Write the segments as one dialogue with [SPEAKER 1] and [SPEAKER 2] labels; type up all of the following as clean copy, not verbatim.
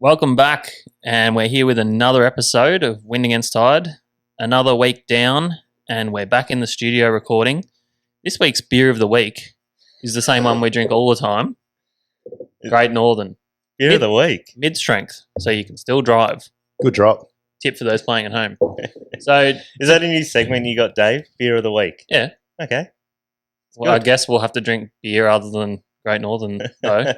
[SPEAKER 1] Welcome back, and we're here with another episode of Wind Against Tide. Another week down, and we're back in the studio recording. This week's beer of the week is the same one we drink all the time. Great Northern.
[SPEAKER 2] Beer of the week.
[SPEAKER 1] Mid-strength, so you can still drive.
[SPEAKER 3] Good drop.
[SPEAKER 1] Tip for those playing at home. So,
[SPEAKER 2] Is that a new segment you got, Dave? Beer of the week.
[SPEAKER 1] yeah,
[SPEAKER 2] Okay.
[SPEAKER 1] well, I guess we'll have to drink beer other than Great Northern, though.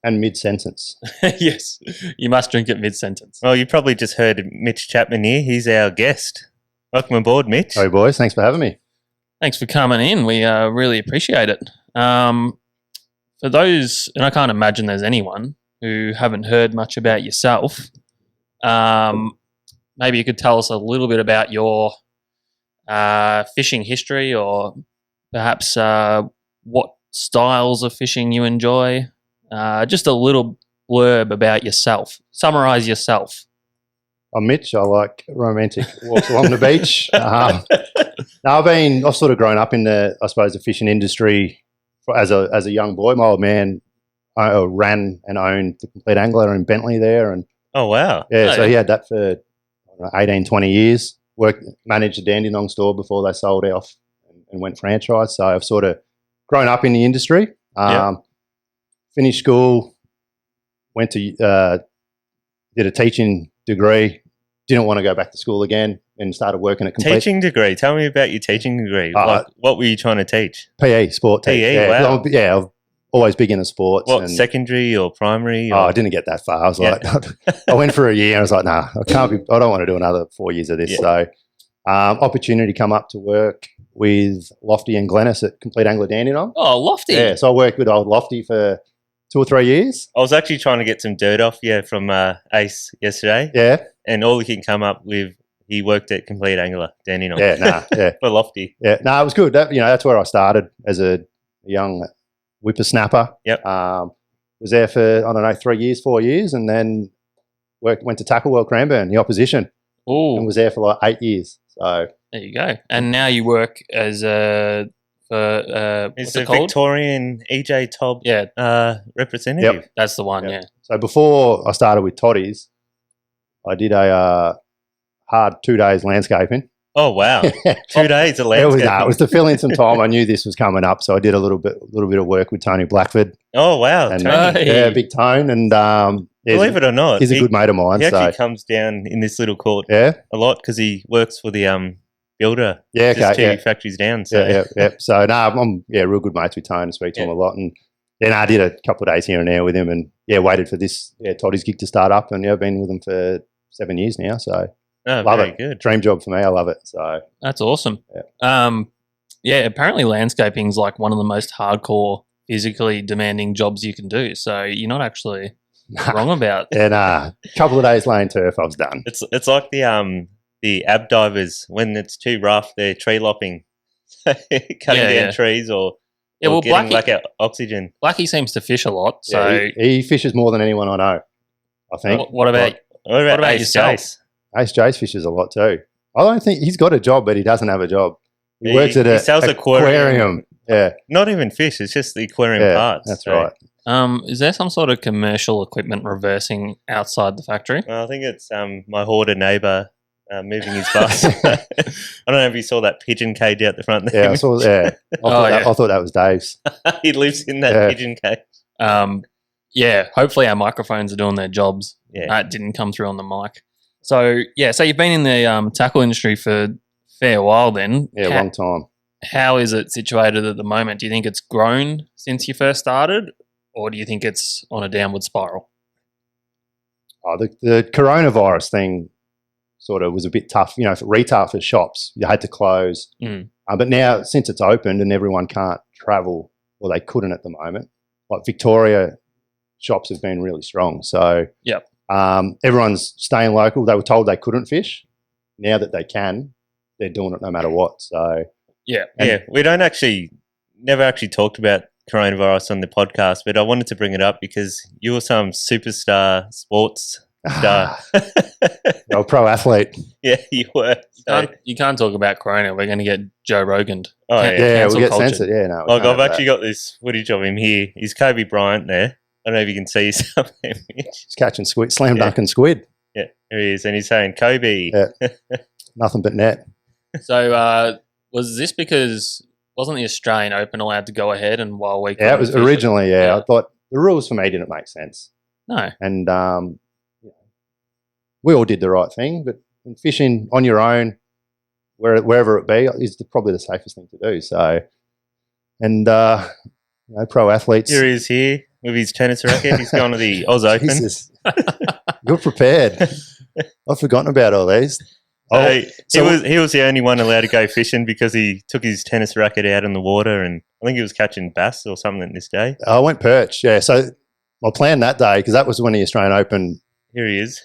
[SPEAKER 3] And mid-sentence.
[SPEAKER 1] Yes, you must drink it mid-sentence.
[SPEAKER 2] Well, you probably just heard Mitch Chapman here. He's our guest. Welcome aboard, Mitch.
[SPEAKER 3] Hey, boys. Thanks for having me.
[SPEAKER 1] Thanks for coming in. We really appreciate it. For those, and I can't imagine there's anyone who haven't heard much about yourself, maybe you could tell us a little bit about your fishing history, or perhaps what styles of fishing you enjoy. Just a little blurb about yourself. Summarize yourself.
[SPEAKER 3] I'm Mitch. I like romantic walks along the beach. I've sort of grown up in the fishing industry as a young boy. My old man ran and owned the Complete Angler in Bentley there, and
[SPEAKER 2] Oh, wow.
[SPEAKER 3] he had that for 18, 20 years. Managed a Dandenong store before they sold off and went franchise. So I've sort of grown up in the industry. Finished school, went to did a teaching degree. Didn't want to go back to school again, and started working at Complete.
[SPEAKER 2] Teaching degree. Tell me about your teaching degree. What were you trying to teach?
[SPEAKER 3] PE, sport teach.
[SPEAKER 2] PE, wow.
[SPEAKER 3] I'm always big into sports.
[SPEAKER 2] What, secondary or primary?
[SPEAKER 3] I didn't get that far. I was like, I went for a year and I was like, nah, I don't want to do another 4 years of this. Yeah. So opportunity come up to work with Lofty and Glennis at Complete Angler Dandenong.
[SPEAKER 1] Oh, Lofty.
[SPEAKER 3] Yeah, so I worked with old Lofty for 2 or 3 years.
[SPEAKER 2] I was actually trying to get some dirt off from Ace yesterday.
[SPEAKER 3] Yeah.
[SPEAKER 2] And all he can come up with, he worked at Complete Angler Dandenong.
[SPEAKER 3] Yeah.
[SPEAKER 2] For Lofty.
[SPEAKER 3] Yeah, no, it was good. That's where I started as a young whippersnapper.
[SPEAKER 2] Yep.
[SPEAKER 3] Was there for 3 years, 4 years, and then went to Tackle World Cranbourne, the opposition.
[SPEAKER 1] Ooh.
[SPEAKER 3] And was there for like 8 years. So
[SPEAKER 1] there you go. And now you work as
[SPEAKER 2] It's
[SPEAKER 1] what's
[SPEAKER 2] a
[SPEAKER 1] it called?
[SPEAKER 2] Victorian EJ Tob representative.
[SPEAKER 3] Yep.
[SPEAKER 1] That's the one.
[SPEAKER 3] Yep.
[SPEAKER 1] Yeah.
[SPEAKER 3] So before I started with Toddies, I did a hard 2 days landscaping.
[SPEAKER 2] Oh, wow. 2 days of
[SPEAKER 3] It
[SPEAKER 2] landscaping.
[SPEAKER 3] was to fill in some time. I knew this was coming up, so I did a little bit of work with Tony Blackford.
[SPEAKER 2] Oh, wow.
[SPEAKER 3] And,
[SPEAKER 2] Tony.
[SPEAKER 3] yeah, big Tone, and
[SPEAKER 2] Believe it or not,
[SPEAKER 3] he's a good mate of mine.
[SPEAKER 2] He actually comes down in this little court
[SPEAKER 3] a
[SPEAKER 2] lot because he works for the builder.
[SPEAKER 3] Yeah,
[SPEAKER 2] just
[SPEAKER 3] okay,
[SPEAKER 2] 2 factories down. So.
[SPEAKER 3] Yeah. So I'm real good mates with Tone and speak to him a lot. And then I did a couple of days here and there with him, and waited for this Toddy's gig to start up, and I've been with him for 7 years now. So love
[SPEAKER 2] very
[SPEAKER 3] it.
[SPEAKER 2] Good.
[SPEAKER 3] Dream job for me. I love it. So
[SPEAKER 1] That's awesome. Apparently landscaping is like one of the most hardcore, physically demanding jobs you can do. So you're not actually wrong about.
[SPEAKER 3] And a couple of days laying turf, I was done.
[SPEAKER 2] It's like the ab divers when it's too rough, they're tree lopping, cutting down trees or getting lack of oxygen.
[SPEAKER 1] Blackie seems to fish a lot, so
[SPEAKER 3] he fishes more than anyone I know. I think.
[SPEAKER 1] What about
[SPEAKER 2] Ace
[SPEAKER 1] yourself?
[SPEAKER 2] Jace?
[SPEAKER 3] Ace Jace fishes a lot too. I don't think he's got a job, but he doesn't have a job. He works at
[SPEAKER 2] he sells
[SPEAKER 3] aquarium. Yeah,
[SPEAKER 2] not even fish. It's just the aquarium parts.
[SPEAKER 3] That's right.
[SPEAKER 1] Is there some sort of commercial equipment reversing outside the factory?
[SPEAKER 2] Well, I think it's my hoarder neighbour moving his bus. I don't know if you saw that pigeon cage out the front there.
[SPEAKER 3] Yeah, I saw. Yeah, I thought that was Dave's.
[SPEAKER 2] He lives in that pigeon cage.
[SPEAKER 1] Hopefully our microphones are doing their jobs.
[SPEAKER 2] Yeah,
[SPEAKER 1] it didn't come through on the mic. So you've been in the tackle industry for a fair while then.
[SPEAKER 3] Yeah, long time.
[SPEAKER 1] How is it situated at the moment? Do you think it's grown since you first started, or do you think it's on a downward spiral?
[SPEAKER 3] Oh, the coronavirus thing sort of was a bit tough, for retail, for shops. You had to close. But now, since it's opened and everyone can't travel, well, they couldn't at the moment. Like Victoria, shops have been really strong. So everyone's staying local. They were told they couldn't fish. Now that they can, they're doing it no matter what. So
[SPEAKER 2] we never actually talked about coronavirus on the podcast, but I wanted to bring it up because you were some superstar sports star.
[SPEAKER 3] Well, pro athlete.
[SPEAKER 2] Yeah, you were.
[SPEAKER 1] You can't talk about corona. We're going to get Joe Rogan.
[SPEAKER 3] Oh, we'll get censored. Yeah, no.
[SPEAKER 2] I've actually got this footage of him here. Is Kobe Bryant there? I don't know if you can see something.
[SPEAKER 3] He's catching squid, slam dunking squid.
[SPEAKER 2] Yeah, here he is. And he's saying, Kobe.
[SPEAKER 3] Yeah. Nothing but net.
[SPEAKER 1] So was this because wasn't the Australian Open allowed to go ahead and while we
[SPEAKER 3] Yeah, it was
[SPEAKER 1] couldn't fish
[SPEAKER 3] originally, I thought the rules for me didn't make sense.
[SPEAKER 1] No.
[SPEAKER 3] And we all did the right thing, but fishing on your own, wherever it be, is probably the safest thing to do. So, and pro athletes.
[SPEAKER 2] Here he is here with his tennis racket. He's gone to the Oz Open.
[SPEAKER 3] Jesus. You're prepared. I've forgotten about all these.
[SPEAKER 2] He was the only one allowed to go fishing because he took his tennis racket out in the water, and I think he was catching bass or something this day.
[SPEAKER 3] I went perch, yeah. So I planned that day because that was when the Australian Open.
[SPEAKER 2] Here he is.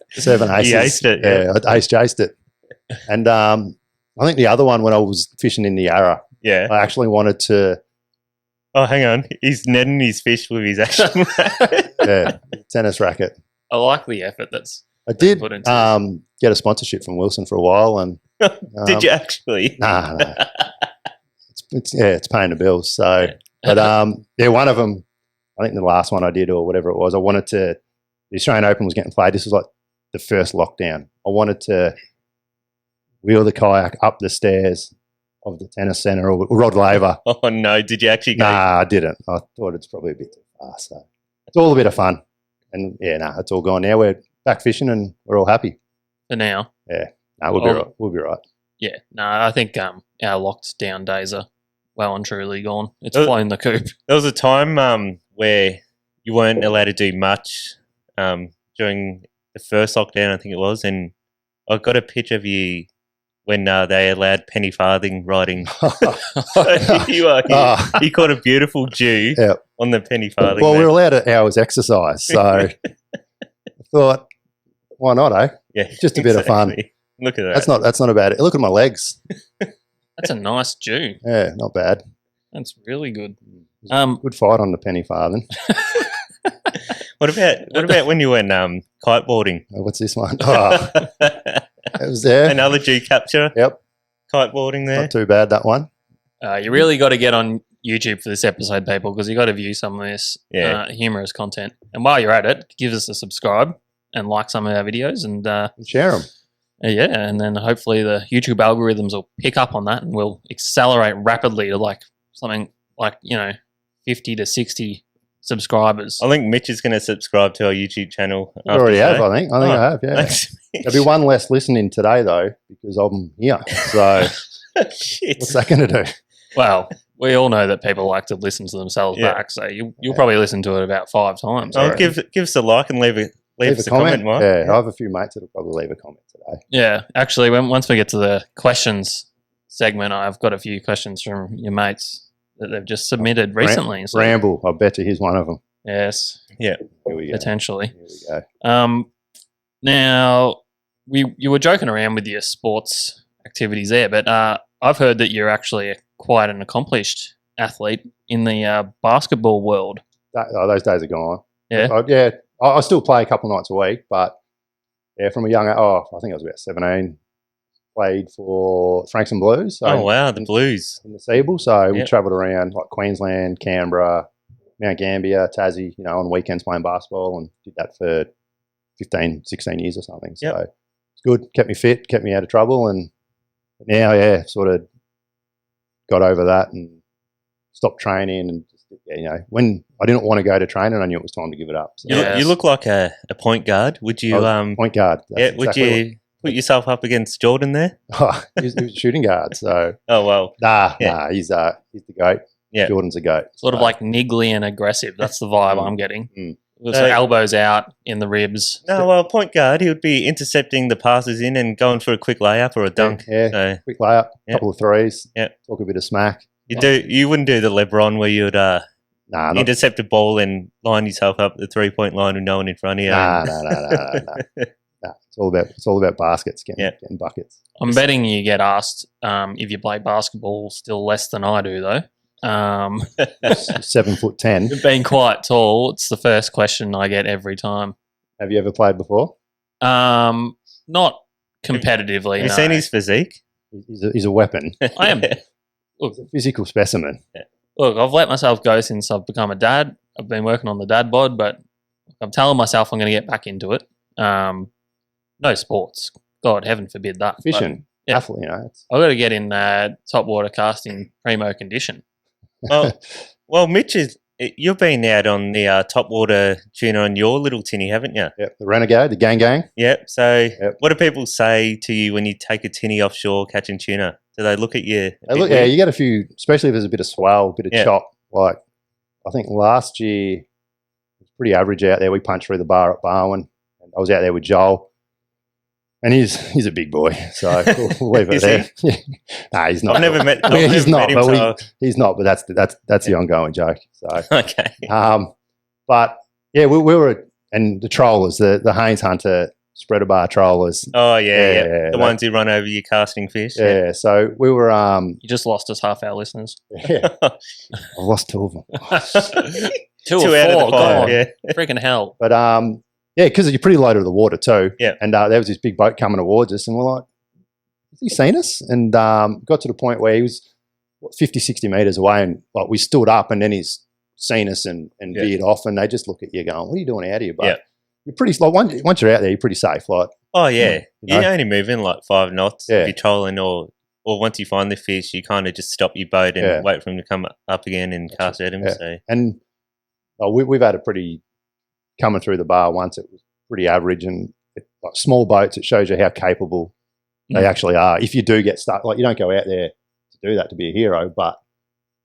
[SPEAKER 3] 7 aces.
[SPEAKER 2] He aced it.
[SPEAKER 3] Yeah, I ace-chased it. And I think the other one when I was fishing in the Yarra,
[SPEAKER 2] Yeah.
[SPEAKER 3] I actually wanted to,
[SPEAKER 2] Oh, hang on. He's netting his fish with his action racket.
[SPEAKER 3] tennis racket.
[SPEAKER 1] I like the effort that's
[SPEAKER 3] I did
[SPEAKER 1] put into
[SPEAKER 3] get a sponsorship from Wilson for a while, and
[SPEAKER 2] Did you actually?
[SPEAKER 3] Nah. It's paying the bills. So, but one of them, I think the last one I did or whatever it was, I wanted to. The Australian Open was getting played. This was like the first lockdown. I wanted to wheel the kayak up the stairs of the tennis centre or Rod Laver.
[SPEAKER 2] Oh no! Did you actually go?
[SPEAKER 3] Nah, I didn't. I thought it's probably a bit too far. So it's all a bit of fun, and it's all gone now. We're back fishing and we're all happy.
[SPEAKER 1] for now.
[SPEAKER 3] We'll be right. We'll be right.
[SPEAKER 1] Yeah, no, I think our locked down days are well and truly gone. It's flown the coop.
[SPEAKER 2] There was a time where you weren't allowed to do much during the first lockdown, I think it was, and I got a picture of you when they allowed penny farthing riding. You caught a beautiful dew on the penny farthing.
[SPEAKER 3] Well, we were allowed an hour's exercise, so I thought, why not, eh?
[SPEAKER 2] Yeah,
[SPEAKER 3] just a bit of fun.
[SPEAKER 2] Look at that.
[SPEAKER 3] That's not a bad. Look at my legs.
[SPEAKER 1] That's a nice dew.
[SPEAKER 3] Yeah, not bad.
[SPEAKER 1] That's really good.
[SPEAKER 3] Good fight on the penny farthing.
[SPEAKER 2] What about when you went kite boarding?
[SPEAKER 3] What's this one? Oh, it was there.
[SPEAKER 2] Another G capture.
[SPEAKER 3] Yep.
[SPEAKER 2] Kite boarding there.
[SPEAKER 3] Not too bad, that one.
[SPEAKER 1] You really got to get on YouTube for this episode, people, because you got to view some of this humorous content. And while you're at it, give us a subscribe and like some of our videos and
[SPEAKER 3] share them.
[SPEAKER 1] And then hopefully the YouTube algorithms will pick up on that and will accelerate rapidly to like something like 50 to 60 subscribers.
[SPEAKER 2] I think Mitch is going to subscribe to our YouTube channel.
[SPEAKER 3] I already have, I think. I have, yeah.
[SPEAKER 2] Thanks,
[SPEAKER 3] there'll be one less listening today, though, because I'm here. So
[SPEAKER 2] Shit.
[SPEAKER 3] what's that going to do?
[SPEAKER 1] Well, we all know that people like to listen to themselves back, so you'll probably listen to it about 5 times.
[SPEAKER 2] Oh, give us a like and leave us a comment, Mike.
[SPEAKER 3] Yeah, I have a few mates that'll probably leave a comment today.
[SPEAKER 1] Yeah, actually, once we get to the questions segment, I've got a few questions from your mates that they've just submitted recently.
[SPEAKER 3] Ramble, I bet you he's one of them.
[SPEAKER 1] Yes.
[SPEAKER 2] Yeah.
[SPEAKER 3] Here we go.
[SPEAKER 1] Potentially.
[SPEAKER 3] Here we go.
[SPEAKER 1] Now, you were joking around with your sports activities there, but I've heard that you're actually quite an accomplished athlete in the basketball world.
[SPEAKER 3] Those days are gone.
[SPEAKER 1] Yeah?
[SPEAKER 3] I still play a couple of nights a week, but from a young I think I was about 17, played for Franks and Blues. So
[SPEAKER 2] oh, wow, the Blues.
[SPEAKER 3] In the Seabull. So we travelled around like Queensland, Canberra, Mount Gambier, Tassie, on weekends playing basketball, and did that for 15, 16 years or something. So it's good, kept me fit, kept me out of trouble, and now, sort of got over that and stopped training and when I didn't want to go to training, I knew it was time to give it up. So.
[SPEAKER 2] You look like a point guard. Would you
[SPEAKER 3] point guard?
[SPEAKER 2] Would you put yourself up against Jordan there?
[SPEAKER 3] He was a shooting guard. So
[SPEAKER 2] nah,
[SPEAKER 3] he's the goat.
[SPEAKER 2] Yeah,
[SPEAKER 3] Jordan's a goat.
[SPEAKER 1] Sort of like niggly and aggressive. That's the vibe I'm getting. With the elbows out in the ribs.
[SPEAKER 2] No, well, point guard, he would be intercepting the passes in and going for a quick layup or a dunk.
[SPEAKER 3] Yeah, quick layup, couple of threes.
[SPEAKER 2] Yeah,
[SPEAKER 3] talk a bit of smack.
[SPEAKER 2] You wouldn't do the LeBron where you'd intercept a ball and line yourself up the 3-point line with no one in front of you.
[SPEAKER 3] No. It's all about baskets, getting buckets.
[SPEAKER 1] I'm betting you get asked if you play basketball still less than I do, though.
[SPEAKER 3] 7'10".
[SPEAKER 1] Being quite tall, it's the first question I get every time.
[SPEAKER 3] Have you ever played before?
[SPEAKER 1] Not competitively.
[SPEAKER 2] Have you seen his physique?
[SPEAKER 3] He's a weapon.
[SPEAKER 1] I am.
[SPEAKER 3] Look, a physical specimen.
[SPEAKER 1] Look, I've let myself go since I've become a dad. I've been working on the dad bod, but I'm telling myself I'm going to get back into it. No sports. God, heaven forbid that. but
[SPEAKER 3] Fishing,
[SPEAKER 1] yeah.
[SPEAKER 3] athlete, it's,
[SPEAKER 1] I've got to get in top water casting primo condition.
[SPEAKER 2] Well, Mitch, you've been out on the top water tuna on your little tinny, haven't you?
[SPEAKER 3] the Renegade, the gang.
[SPEAKER 2] Yep. So
[SPEAKER 3] Yep.
[SPEAKER 2] what do people say to you when you take a tinny offshore catching tuna? Do they look at you?
[SPEAKER 3] You get a few, especially if there's a bit of swell, a bit of
[SPEAKER 2] Yeah.
[SPEAKER 3] chop. Like, I think last year, it was pretty average out there. We punched through the bar at Barwon. I was out there with Joel. And he's a big boy, so we'll leave it
[SPEAKER 2] Is
[SPEAKER 3] there. Nah, he's not.
[SPEAKER 2] I've never met. I've
[SPEAKER 3] Well,
[SPEAKER 2] never
[SPEAKER 3] he's not,
[SPEAKER 2] met him,
[SPEAKER 3] but
[SPEAKER 2] so-
[SPEAKER 3] he's not. But that's the ongoing joke. So,
[SPEAKER 2] okay.
[SPEAKER 3] but yeah, we were, and the trollers, the Haynes Hunter spreader bar trollers.
[SPEAKER 2] Oh yeah.
[SPEAKER 3] Yeah,
[SPEAKER 2] The ones who run over your casting fish.
[SPEAKER 3] Yeah, so we were.
[SPEAKER 1] You just lost us half our listeners.
[SPEAKER 3] Yeah, I've lost 2 of them.
[SPEAKER 1] Two
[SPEAKER 2] Two
[SPEAKER 1] or
[SPEAKER 2] out of
[SPEAKER 1] four.
[SPEAKER 2] the 5.
[SPEAKER 1] God,
[SPEAKER 2] Yeah.
[SPEAKER 1] freaking hell.
[SPEAKER 3] But yeah, because you're pretty low to the water too.
[SPEAKER 2] Yeah.
[SPEAKER 3] And there was this big boat coming towards us, and we're like, has he seen us? And got to the point where he was 50, 60 meters away, and like we stood up, and then he's seen us and
[SPEAKER 2] Yeah.
[SPEAKER 3] veered off, and they just look at you going, what are you doing out here? But
[SPEAKER 2] Yeah.
[SPEAKER 3] you're pretty, like, once you're out there, you're pretty safe. Like,
[SPEAKER 2] Oh yeah.
[SPEAKER 3] You know?
[SPEAKER 2] You're only moving like 5 knots
[SPEAKER 3] Yeah.
[SPEAKER 2] if you're trolling, or once you find the fish, you kind of just stop your boat and
[SPEAKER 3] Yeah.
[SPEAKER 2] wait for him to come up again and cast at him.
[SPEAKER 3] Yeah.
[SPEAKER 2] So
[SPEAKER 3] and we've had a pretty, coming through the bar once, it was pretty average, and like small boats, it shows you how capable they actually are. If you do get stuck, like, you don't go out there to do that to be a hero, but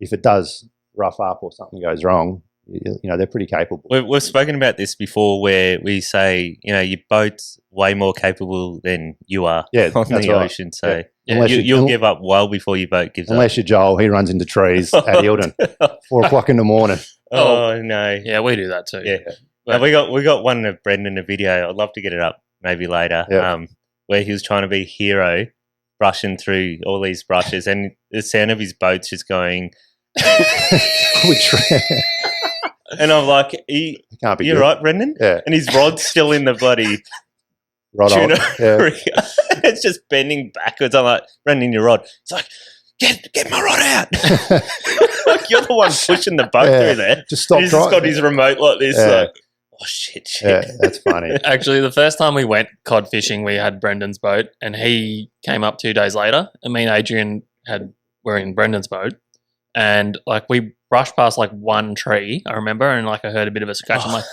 [SPEAKER 3] if it does rough up or something goes wrong, you know, they're pretty capable.
[SPEAKER 2] we've spoken about this before, where we say, you know, your boat's way more capable than you are
[SPEAKER 3] Yeah,
[SPEAKER 2] on
[SPEAKER 3] that's
[SPEAKER 2] the
[SPEAKER 3] right.
[SPEAKER 2] ocean. So
[SPEAKER 1] Yeah.
[SPEAKER 3] Unless
[SPEAKER 2] you'll give up well before your boat gives
[SPEAKER 3] Unless you're Joel, he runs into trees at Eildon, 4 o'clock in the morning.
[SPEAKER 2] up. Oh no.
[SPEAKER 1] Yeah, we do that too.
[SPEAKER 2] Yeah. Now, we got one of Brendan, a video. I'd love to get it up maybe later.
[SPEAKER 3] Yeah.
[SPEAKER 2] Where he was trying to be a hero, brushing through all these brushes, and the sound of his boat's just going.
[SPEAKER 3] Which
[SPEAKER 2] And I'm like,
[SPEAKER 3] can't be
[SPEAKER 2] "You're
[SPEAKER 3] good.
[SPEAKER 2] right, Brendan."
[SPEAKER 3] Yeah,
[SPEAKER 2] And his rod's still in the bloody
[SPEAKER 3] right on.
[SPEAKER 2] tuna.
[SPEAKER 3] Yeah.
[SPEAKER 2] It's just bending backwards. I'm like, "Brendan, your rod." It's like, get my rod out. Like, you're the one pushing the boat
[SPEAKER 3] Yeah.
[SPEAKER 2] through there.
[SPEAKER 3] Just stop
[SPEAKER 2] He's just
[SPEAKER 3] trying.
[SPEAKER 2] got his remote like this.
[SPEAKER 3] Yeah.
[SPEAKER 2] Like, oh shit.
[SPEAKER 3] Yeah, that's funny.
[SPEAKER 1] Actually, the first time we went cod fishing, we had Brendan's boat, and he came up 2 days later. And me and Adrian were in Brendan's boat, and like we brushed past like one tree, I remember, and like I heard a bit of a scratch. I'm like,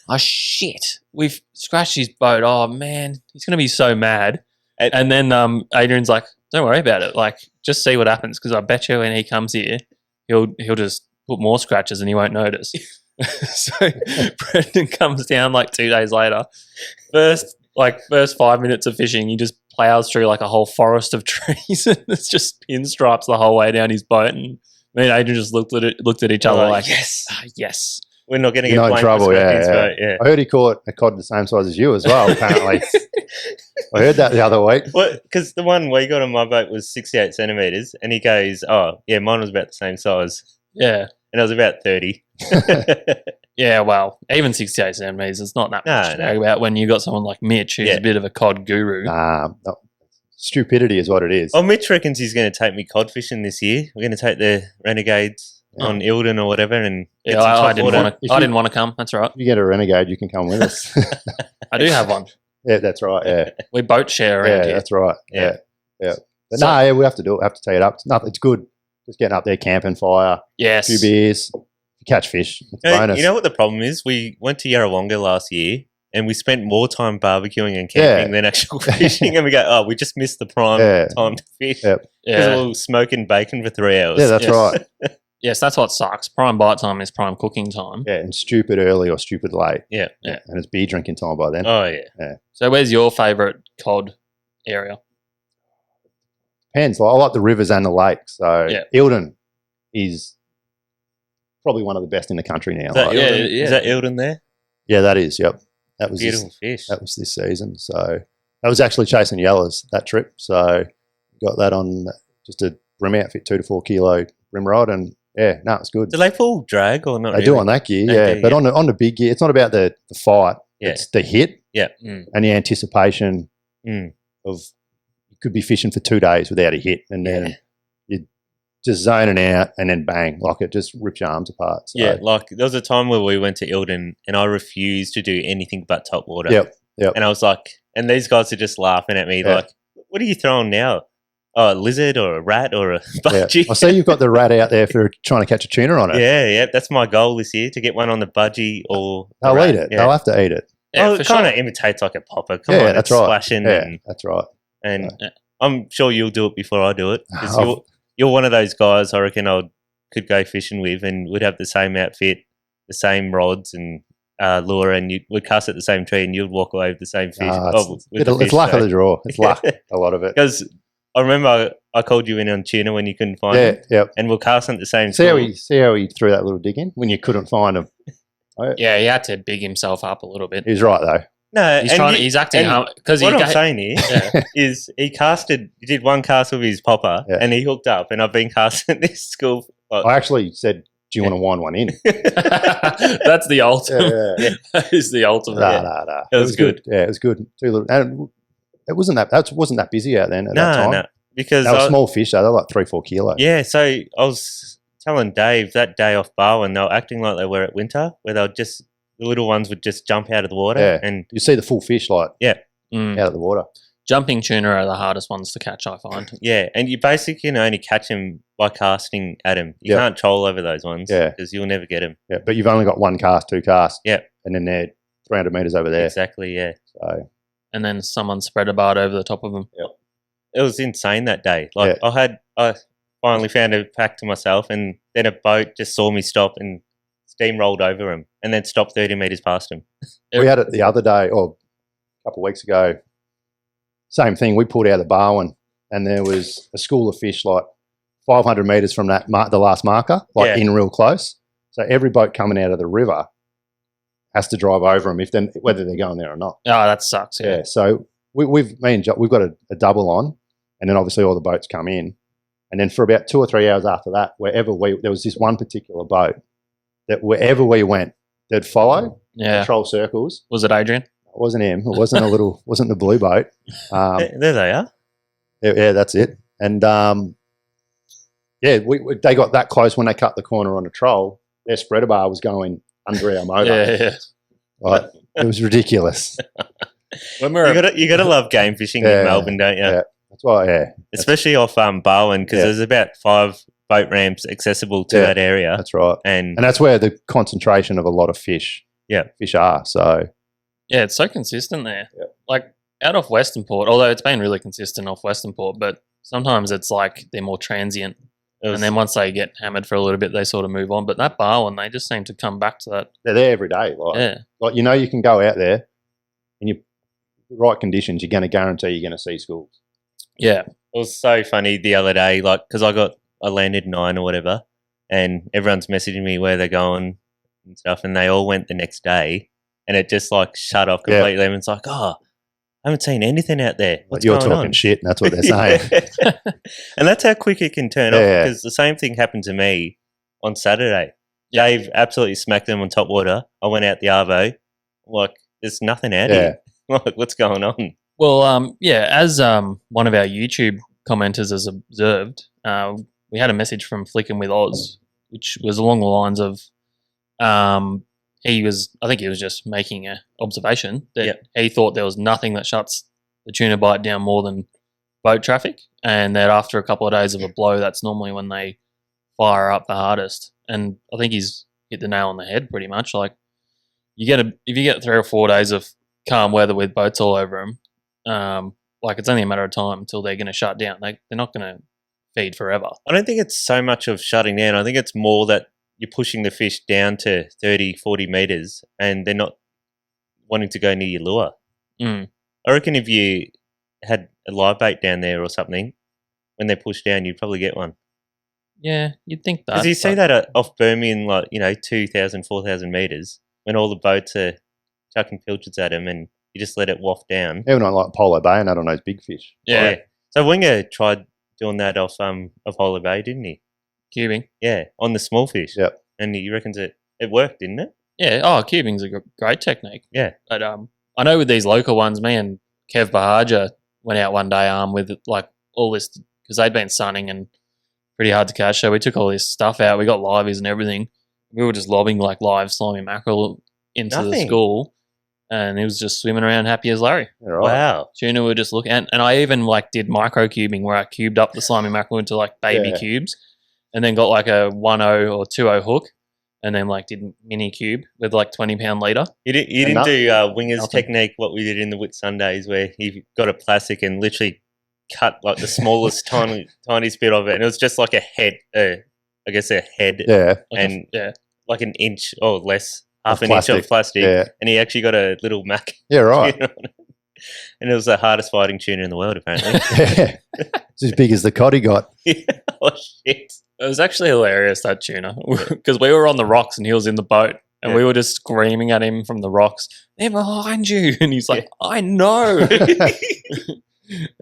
[SPEAKER 1] oh shit, we've scratched his boat. Oh man, he's gonna be so mad. And then Adrian's like, don't worry about it. Like, just see what happens, because I bet you when he comes here, he'll just put more scratches and he won't notice. So Brendan comes down like 2 days later. First 5 minutes of fishing, he just plows through like a whole forest of trees, and it's just pinstripes the whole way down his boat. And me and Adrian just looked at each other like,
[SPEAKER 2] yes,
[SPEAKER 1] yes.
[SPEAKER 2] we're not going to
[SPEAKER 3] You're
[SPEAKER 2] get
[SPEAKER 3] not in
[SPEAKER 2] blamed
[SPEAKER 3] trouble,
[SPEAKER 2] for
[SPEAKER 3] yeah,
[SPEAKER 2] scratching his
[SPEAKER 3] yeah.
[SPEAKER 2] boat, yeah.
[SPEAKER 3] I heard he caught a cod the same size as you as well, apparently. I heard that the other week.
[SPEAKER 2] Well, because the one we got on my boat was 68 centimeters, and he goes, "Oh, yeah, mine was about the same size,"
[SPEAKER 1] Yeah.
[SPEAKER 2] and I was about 30.
[SPEAKER 1] Yeah, well, even 68 centimetres, it's not that much to
[SPEAKER 2] No.
[SPEAKER 1] brag about when you got someone like Mitch, who's
[SPEAKER 2] Yeah.
[SPEAKER 1] a bit of a cod guru.
[SPEAKER 3] No, stupidity is what it is.
[SPEAKER 2] Oh, Mitch reckons he's going to take me cod fishing this year. We're going to take the Renegades on Eildon or whatever, and get
[SPEAKER 1] Yeah,
[SPEAKER 2] some
[SPEAKER 1] I
[SPEAKER 2] top
[SPEAKER 1] didn't
[SPEAKER 2] water.
[SPEAKER 1] want
[SPEAKER 3] If
[SPEAKER 1] to. I
[SPEAKER 3] you-
[SPEAKER 1] didn't want to come. That's right.
[SPEAKER 3] If you get a Renegade, you can come with us.
[SPEAKER 1] I do have one.
[SPEAKER 3] Yeah, that's right. Yeah,
[SPEAKER 1] We boat share around
[SPEAKER 3] yeah,
[SPEAKER 1] here.
[SPEAKER 3] that's right.
[SPEAKER 2] Yeah.
[SPEAKER 3] Yeah. But
[SPEAKER 1] So-
[SPEAKER 3] no, yeah, we have to do it. We have to take it up. It's good. Just getting up there, camping fire, a
[SPEAKER 1] Yes.
[SPEAKER 3] few beers, catch fish. It's bonus.
[SPEAKER 2] You know what the problem is? We went to Yarrawonga last year, and we spent more time barbecuing and camping than actual fishing. And we go, "Oh, we just missed the prime
[SPEAKER 3] Yeah.
[SPEAKER 2] time to fish."
[SPEAKER 3] Yeah.
[SPEAKER 2] Because
[SPEAKER 1] Yeah.
[SPEAKER 2] we were smoking bacon for 3 hours.
[SPEAKER 3] Yeah, that's
[SPEAKER 1] Yes.
[SPEAKER 3] right.
[SPEAKER 1] Yes, that's what sucks. Prime bite time is prime cooking time.
[SPEAKER 3] Yeah, and stupid early or stupid late.
[SPEAKER 2] Yeah.
[SPEAKER 3] And it's beer drinking time by then.
[SPEAKER 2] Oh yeah.
[SPEAKER 1] So, where's your favourite cod area?
[SPEAKER 3] Depends. I like the rivers and the lakes. So
[SPEAKER 1] Yeah.
[SPEAKER 3] Eildon is probably one of the best in the country now.
[SPEAKER 2] Is that,
[SPEAKER 3] Like,
[SPEAKER 1] Yeah,
[SPEAKER 2] Eildon,
[SPEAKER 1] yeah.
[SPEAKER 2] is that Eildon there?
[SPEAKER 3] yeah, that is. Yep. That was
[SPEAKER 2] Beautiful fish.
[SPEAKER 3] That was this season. So that was actually chasing yellows that trip. So got that on just a brim outfit, 2 to 4 kilo brim rod, and yeah, no, it's good.
[SPEAKER 2] Do they pull drag or not?
[SPEAKER 3] They do on that gear,
[SPEAKER 2] They
[SPEAKER 3] yeah.
[SPEAKER 2] do,
[SPEAKER 3] But
[SPEAKER 2] yeah.
[SPEAKER 3] on the big gear, it's not about the fight.
[SPEAKER 2] Yeah.
[SPEAKER 3] It's the hit
[SPEAKER 1] Mm.
[SPEAKER 3] and the anticipation
[SPEAKER 2] Mm.
[SPEAKER 3] of you could be fishing for 2 days without a hit, and then
[SPEAKER 2] Yeah.
[SPEAKER 3] you just zoning out, and then bang, like it just rips your arms apart. So,
[SPEAKER 2] Yeah, like there was a time where we went to Ilden and I refused to do anything but top water.
[SPEAKER 3] Yep.
[SPEAKER 2] And I was like, and these guys are just laughing at me like, what are you throwing now? Oh, a lizard or a rat or a budgie?
[SPEAKER 3] I see you've got the rat out there for trying to catch a tuna on it.
[SPEAKER 2] Yeah. That's my goal this year, to get one on the budgie or the
[SPEAKER 3] They'll
[SPEAKER 2] rat.
[SPEAKER 3] eat it.
[SPEAKER 2] Yeah.
[SPEAKER 3] They'll have to eat it.
[SPEAKER 1] Yeah,
[SPEAKER 2] It kind of imitates like a popper. Come on,
[SPEAKER 3] that's
[SPEAKER 2] it's
[SPEAKER 3] right.
[SPEAKER 2] splashing.
[SPEAKER 3] Yeah,
[SPEAKER 2] And,
[SPEAKER 3] that's right.
[SPEAKER 2] and I'm sure you'll do it before I do it. 'Cause
[SPEAKER 3] Oh.
[SPEAKER 2] you're one of those guys I reckon could go fishing with, and we'd have the same outfit, the same rods and lure, and we'd cast at the same tree, and you'd walk away with the same fish.
[SPEAKER 3] It's luck of the draw. It's luck, a lot of it.
[SPEAKER 2] Because I remember I called you in on tuna when you couldn't find them, and we're casting at the same
[SPEAKER 3] See
[SPEAKER 2] school.
[SPEAKER 3] how he threw that little dig in when you couldn't find him.
[SPEAKER 1] Yeah, he had to big himself up a little bit.
[SPEAKER 3] He was right though.
[SPEAKER 2] No,
[SPEAKER 1] He's acting because
[SPEAKER 2] what I'm saying here is he did one cast with his popper, and he hooked up, and I've been casting at this school.
[SPEAKER 3] I actually said, "Do you want to wind one in?"
[SPEAKER 1] That's the ultimate.
[SPEAKER 3] Yeah.
[SPEAKER 1] That is the ultimate.
[SPEAKER 3] Nah.
[SPEAKER 2] It was good.
[SPEAKER 3] Yeah, it was good. And it wasn't that busy out then at that time.
[SPEAKER 2] No, because
[SPEAKER 3] they were small fish. They were like 3-4 kilos.
[SPEAKER 2] Yeah, so I was telling Dave that day off Barwon, they were acting like they were at winter, where the little ones would just jump out of the water, and
[SPEAKER 3] you see the full fish out of the water.
[SPEAKER 1] Jumping tuna are the hardest ones to catch, I find.
[SPEAKER 2] Yeah, and you basically can only catch them by casting at them. You can't troll over those ones because you'll never get them.
[SPEAKER 3] Yeah, but you've only got 1 cast, 2 casts.
[SPEAKER 2] Yeah.
[SPEAKER 3] And then they're 300 metres over there.
[SPEAKER 2] Exactly, yeah.
[SPEAKER 3] So.
[SPEAKER 1] And then someone spread a bard over the top of them.
[SPEAKER 2] Yep. It was insane that day. Like I finally found a pack to myself, and then a boat just saw me stop and steamrolled over him, and then stopped 30 metres past him.
[SPEAKER 3] We had it the other day, or a couple of weeks ago. Same thing. We pulled out of Barwon, and there was a school of fish like 500 metres from that the last marker, in real close. So every boat coming out of the river has to drive over them whether they're going there or not.
[SPEAKER 1] Oh, that sucks. Yeah.
[SPEAKER 3] So we've got a double on, and then obviously all the boats come in, and then for about 2 or 3 hours after that, there was this one particular boat that wherever we went, they'd follow, patrol circles.
[SPEAKER 1] Was it Adrian?
[SPEAKER 3] It wasn't him. It wasn't wasn't the blue boat.
[SPEAKER 2] There they are.
[SPEAKER 3] Yeah, that's it. And they got that close when they cut the corner on a troll. Their spreader bar was going under our motor.
[SPEAKER 1] Yeah.
[SPEAKER 3] Right. It was ridiculous.
[SPEAKER 2] You got to love game fishing in Melbourne, don't you?
[SPEAKER 3] Yeah, that's why. Yeah,
[SPEAKER 2] especially off Barwon, because there's about 5 boat ramps accessible to that area.
[SPEAKER 3] That's right,
[SPEAKER 2] and
[SPEAKER 3] that's where the concentration of a lot of fish are. So
[SPEAKER 1] yeah, it's so consistent there. Yeah. Like out off Western Port, although it's been really consistent off Western Port, but sometimes it's like they're more transient. And then once they get hammered for a little bit, they sort of move on. But that Barwon, they just seem to come back to that.
[SPEAKER 3] They're there every day. Like you can go out there and the right conditions, you're going to guarantee you're going to see schools.
[SPEAKER 1] Yeah.
[SPEAKER 2] It was so funny the other day, like, because I landed 9 or whatever, and everyone's messaging me where they're going and stuff, and they all went the next day, and it just like shut off completely. And it's like, I haven't seen anything out there. What's
[SPEAKER 3] You're
[SPEAKER 2] going
[SPEAKER 3] talking
[SPEAKER 2] on?
[SPEAKER 3] shit, and that's what they're saying.
[SPEAKER 2] And that's how quick it can turn off, because the same thing happened to me on Saturday. Dave absolutely smacked them on top water. I went out the Arvo, like, there's nothing out here. Like, what's going on?
[SPEAKER 1] Well, as one of our YouTube commenters has observed, we had a message from Flickin' with Oz, which was along the lines of I think he was just making an observation that he thought there was nothing that shuts the tuna bite down more than boat traffic, and that after a couple of days of a blow, that's normally when they fire up the hardest. And I think he's hit the nail on the head pretty much. Like, if you get 3 or 4 days of calm weather with boats all over them, like, it's only a matter of time until they're going to shut down. They're not going to feed forever.
[SPEAKER 2] I don't think it's so much of shutting down. I think it's more that you're pushing the fish down to 30, 40 metres and they're not wanting to go near your lure.
[SPEAKER 1] Mm.
[SPEAKER 2] I reckon if you had a live bait down there or something, when they're pushed down, you'd probably get one.
[SPEAKER 1] Yeah, you'd think that.
[SPEAKER 2] Because you see that off Birmingham, like, 2,000, 4,000 metres, when all the boats are chucking pilchards at them and you just let it waft down.
[SPEAKER 3] Even on like Polo Bay and that on those big fish.
[SPEAKER 1] Yeah.
[SPEAKER 2] So Winger tried doing that off Polo Bay, didn't he?
[SPEAKER 1] Cubing.
[SPEAKER 2] Yeah, on the small fish.
[SPEAKER 3] Yep.
[SPEAKER 2] And he reckons it worked, didn't it?
[SPEAKER 1] Yeah. Oh, cubing's a great technique.
[SPEAKER 2] Yeah.
[SPEAKER 1] But I know with these local ones, me and Kev Bahaja went out one day armed with like all this, because they'd been sunning and pretty hard to catch. So we took all this stuff out. We got liveys and everything. We were just lobbing like live slimy mackerel into the school, and he was just swimming around happy as Larry.
[SPEAKER 3] All right.
[SPEAKER 2] Wow.
[SPEAKER 1] Tuna were just looking, and I even like did micro cubing where I cubed up the slimy mackerel into like baby cubes, and then got like a 1.0 or 2.0 hook, and then like did mini cube with like 20-pound leader.
[SPEAKER 2] You didn't do Winger's technique, what we did in the Whit Sundays, where he got a plastic and literally cut like the smallest tiniest bit of it, and it was just like a head, I guess a head, and like an inch or less, half an inch of plastic, and he actually got a little mac.
[SPEAKER 3] Yeah, right.
[SPEAKER 2] And it was the hardest fighting tuna in the world, apparently.
[SPEAKER 3] It's as big as the cod he got.
[SPEAKER 2] Oh shit!
[SPEAKER 1] It was actually hilarious, that tuna, because we were on the rocks and he was in the boat, and we were just screaming at him from the rocks, "They're behind you!" And he's like, "I know."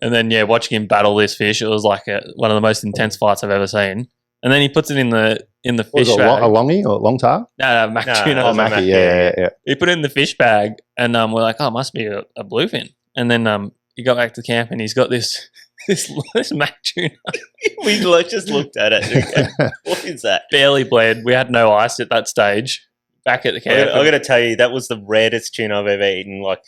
[SPEAKER 1] And then watching him battle this fish, it was like one of the most intense fights I've ever seen. And then he puts it in the fish bag.
[SPEAKER 3] A longie or long tail?
[SPEAKER 1] No, mac tuna.
[SPEAKER 3] Oh, mackie, yeah.
[SPEAKER 1] He put it in the fish bag, and we're like, "Oh, it must be a bluefin." And then he got back to camp, and he's got this mac tuna.
[SPEAKER 2] We just looked at it. What is that?
[SPEAKER 1] Barely bled. We had no ice at that stage. Back at the camp,
[SPEAKER 2] I got to tell you, that was the reddest tuna I've ever eaten. Like